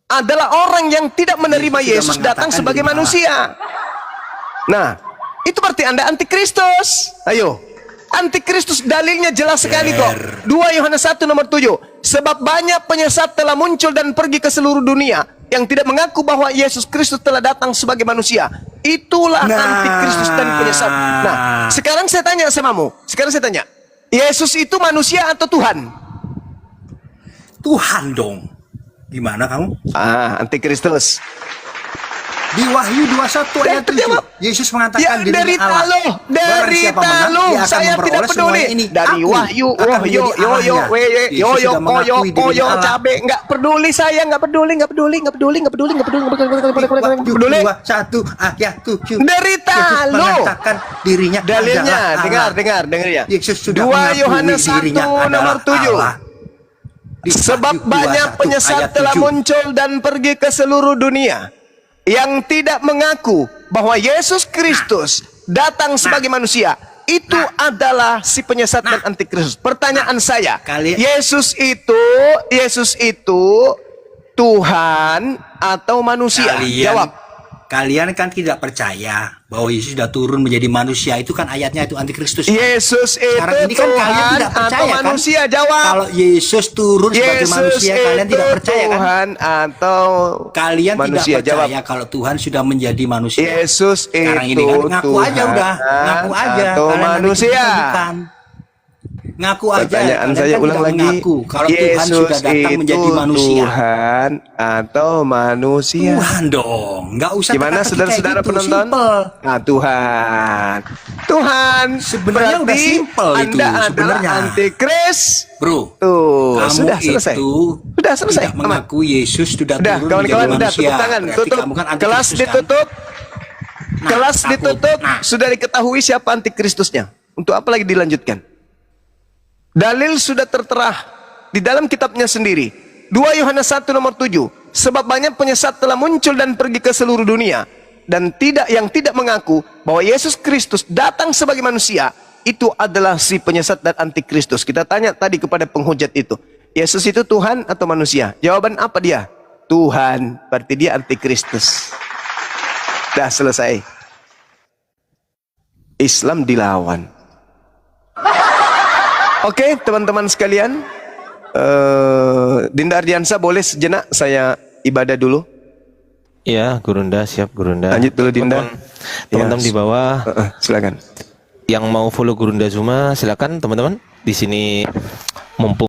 Speaker 1: Adalah orang yang tidak menerima Yesus datang sebagai manusia. Nah, itu berarti Anda antikristus. Ayo. Antikristus dalilnya jelas sekali kok. 2 Yohanes 1 nomor 7. Sebab banyak penyesat telah muncul dan pergi ke seluruh dunia yang tidak mengaku bahwa Yesus Kristus telah datang sebagai manusia. Itulah antikristus dan penyesat. Nah, sekarang saya tanya samamu. Yesus itu manusia atau Tuhan?
Speaker 10: Tuhan dong. Gimana kamu?
Speaker 1: Antikristus.
Speaker 8: Di Wahyu 21 ayat 7, Yesus mengatakan
Speaker 1: Ya
Speaker 8: dirinya
Speaker 1: derita
Speaker 8: Allah.
Speaker 1: lo,
Speaker 8: Barang
Speaker 1: derita
Speaker 8: siapa menang,
Speaker 1: lo,
Speaker 8: dia akan
Speaker 1: saya tidak
Speaker 8: memperoleh
Speaker 1: peduli.
Speaker 8: semuanya ini.
Speaker 1: Dari
Speaker 8: Aku
Speaker 1: Wahyu,
Speaker 8: akan
Speaker 1: yo
Speaker 8: menjadi
Speaker 1: yo
Speaker 8: Allahnya.
Speaker 1: koyo
Speaker 8: Yesus sudah
Speaker 1: koyo
Speaker 8: mengakui
Speaker 1: koyo
Speaker 8: dirinya Allah.
Speaker 1: cabe, nggak peduli saya, nggak peduli.
Speaker 8: Wahyu 21 ayat 7.
Speaker 1: Derita
Speaker 8: Yesus
Speaker 1: lo.
Speaker 8: mengatakan dirinya
Speaker 1: Dalilnya,
Speaker 8: adalah
Speaker 1: dengar
Speaker 8: Allah.
Speaker 1: ya.
Speaker 8: Yesus sudah
Speaker 1: 2
Speaker 8: mengakui
Speaker 1: Yohanes 1
Speaker 8: dirinya adalah
Speaker 1: nomor 7.
Speaker 8: Allah. Di
Speaker 1: Sebab
Speaker 8: Wahyu
Speaker 1: banyak
Speaker 8: 21
Speaker 1: penyesat
Speaker 8: ayat
Speaker 1: telah
Speaker 8: 7.
Speaker 1: muncul dan pergi ke seluruh dunia yang tidak mengaku bahwa Yesus Kristus datang sebagai manusia. Itu adalah si penyesat dan antikristus. Pertanyaan saya, Yesus itu Tuhan atau manusia? Jawab.
Speaker 8: Kalian kan tidak percaya bahwa Yesus sudah turun menjadi manusia. Itu kan ayatnya itu antikristus.
Speaker 1: Yesus itu
Speaker 8: Sekarang ini kan kalian
Speaker 1: Tuhan
Speaker 8: tidak percaya
Speaker 1: atau
Speaker 8: kan?
Speaker 1: manusia? Jawab.
Speaker 8: Kalau Yesus turun sebagai
Speaker 1: Yesus
Speaker 8: manusia, kalian
Speaker 1: itu
Speaker 8: tidak percaya kan?
Speaker 1: Tuhan atau
Speaker 8: Kalian
Speaker 1: manusia?
Speaker 8: tidak percaya kalau Tuhan sudah menjadi manusia.
Speaker 1: Yesus
Speaker 8: Sekarang
Speaker 1: itu
Speaker 8: ini kan ngaku
Speaker 1: Tuhan
Speaker 8: aja udah, ngaku aja.
Speaker 1: atau
Speaker 8: Kalian nanti
Speaker 1: manusia?
Speaker 8: bukan. Ngaku aja.
Speaker 1: Pertanyaan
Speaker 8: Kalian
Speaker 1: saya
Speaker 8: kan
Speaker 1: ulang
Speaker 8: tidak
Speaker 1: lagi.
Speaker 8: mengaku kalau Tuhan
Speaker 1: Yesus
Speaker 8: sudah datang menjadi
Speaker 1: itu
Speaker 8: manusia.
Speaker 1: Tuhan atau manusia?
Speaker 8: Tuhan dong, nggak usah
Speaker 1: Gimana
Speaker 8: teka-teki
Speaker 1: saudara-saudara
Speaker 8: kayak gitu,
Speaker 1: penonton?
Speaker 8: simple.
Speaker 1: Nah, Tuhan.
Speaker 8: Sebenarnya udah
Speaker 1: Berarti
Speaker 8: simple itu,
Speaker 1: Anda adalah
Speaker 8: sebenarnya.
Speaker 1: antikris.
Speaker 8: Bro,
Speaker 1: Tuh,
Speaker 8: kamu
Speaker 1: sudah selesai.
Speaker 8: itu
Speaker 1: Sudah selesai.
Speaker 8: tidak mengaku Yesus sudah
Speaker 1: Udah,
Speaker 8: turun
Speaker 1: kawan-kawan,
Speaker 8: menjadi
Speaker 1: udah
Speaker 8: manusia.
Speaker 1: tepuk tangan,
Speaker 8: Berarti
Speaker 1: tutup.
Speaker 8: kamu kan
Speaker 1: Kelas
Speaker 8: antikristus, kan?
Speaker 1: ditutup.
Speaker 8: Nah,
Speaker 1: Kelas
Speaker 8: takut.
Speaker 1: ditutup.
Speaker 8: Nah.
Speaker 1: Sudah diketahui siapa antikristusnya. Untuk apa lagi dilanjutkan? Dalil sudah tertera di dalam kitabnya sendiri. 2 Yohanes 1 nomor 7. Sebab banyak penyesat telah muncul dan pergi ke seluruh dunia. Dan yang tidak mengaku bahwa Yesus Kristus datang sebagai manusia. Itu adalah si penyesat dan antikristus. Kita tanya tadi kepada penghujat itu. Yesus itu Tuhan atau manusia? Jawaban apa dia? Tuhan. Berarti dia antikristus. Dah selesai. Islam dilawan. Oke, teman-teman sekalian, Dinda Ardiansa boleh sejenak saya ibadah dulu.
Speaker 7: Iya, Gurunda, siap Gurunda.
Speaker 1: Lanjut dulu Dinda.
Speaker 7: Teman-teman di bawah,
Speaker 1: silakan.
Speaker 7: yang mau follow Gurunda Zuma, silakan teman-teman. Di sini mumpung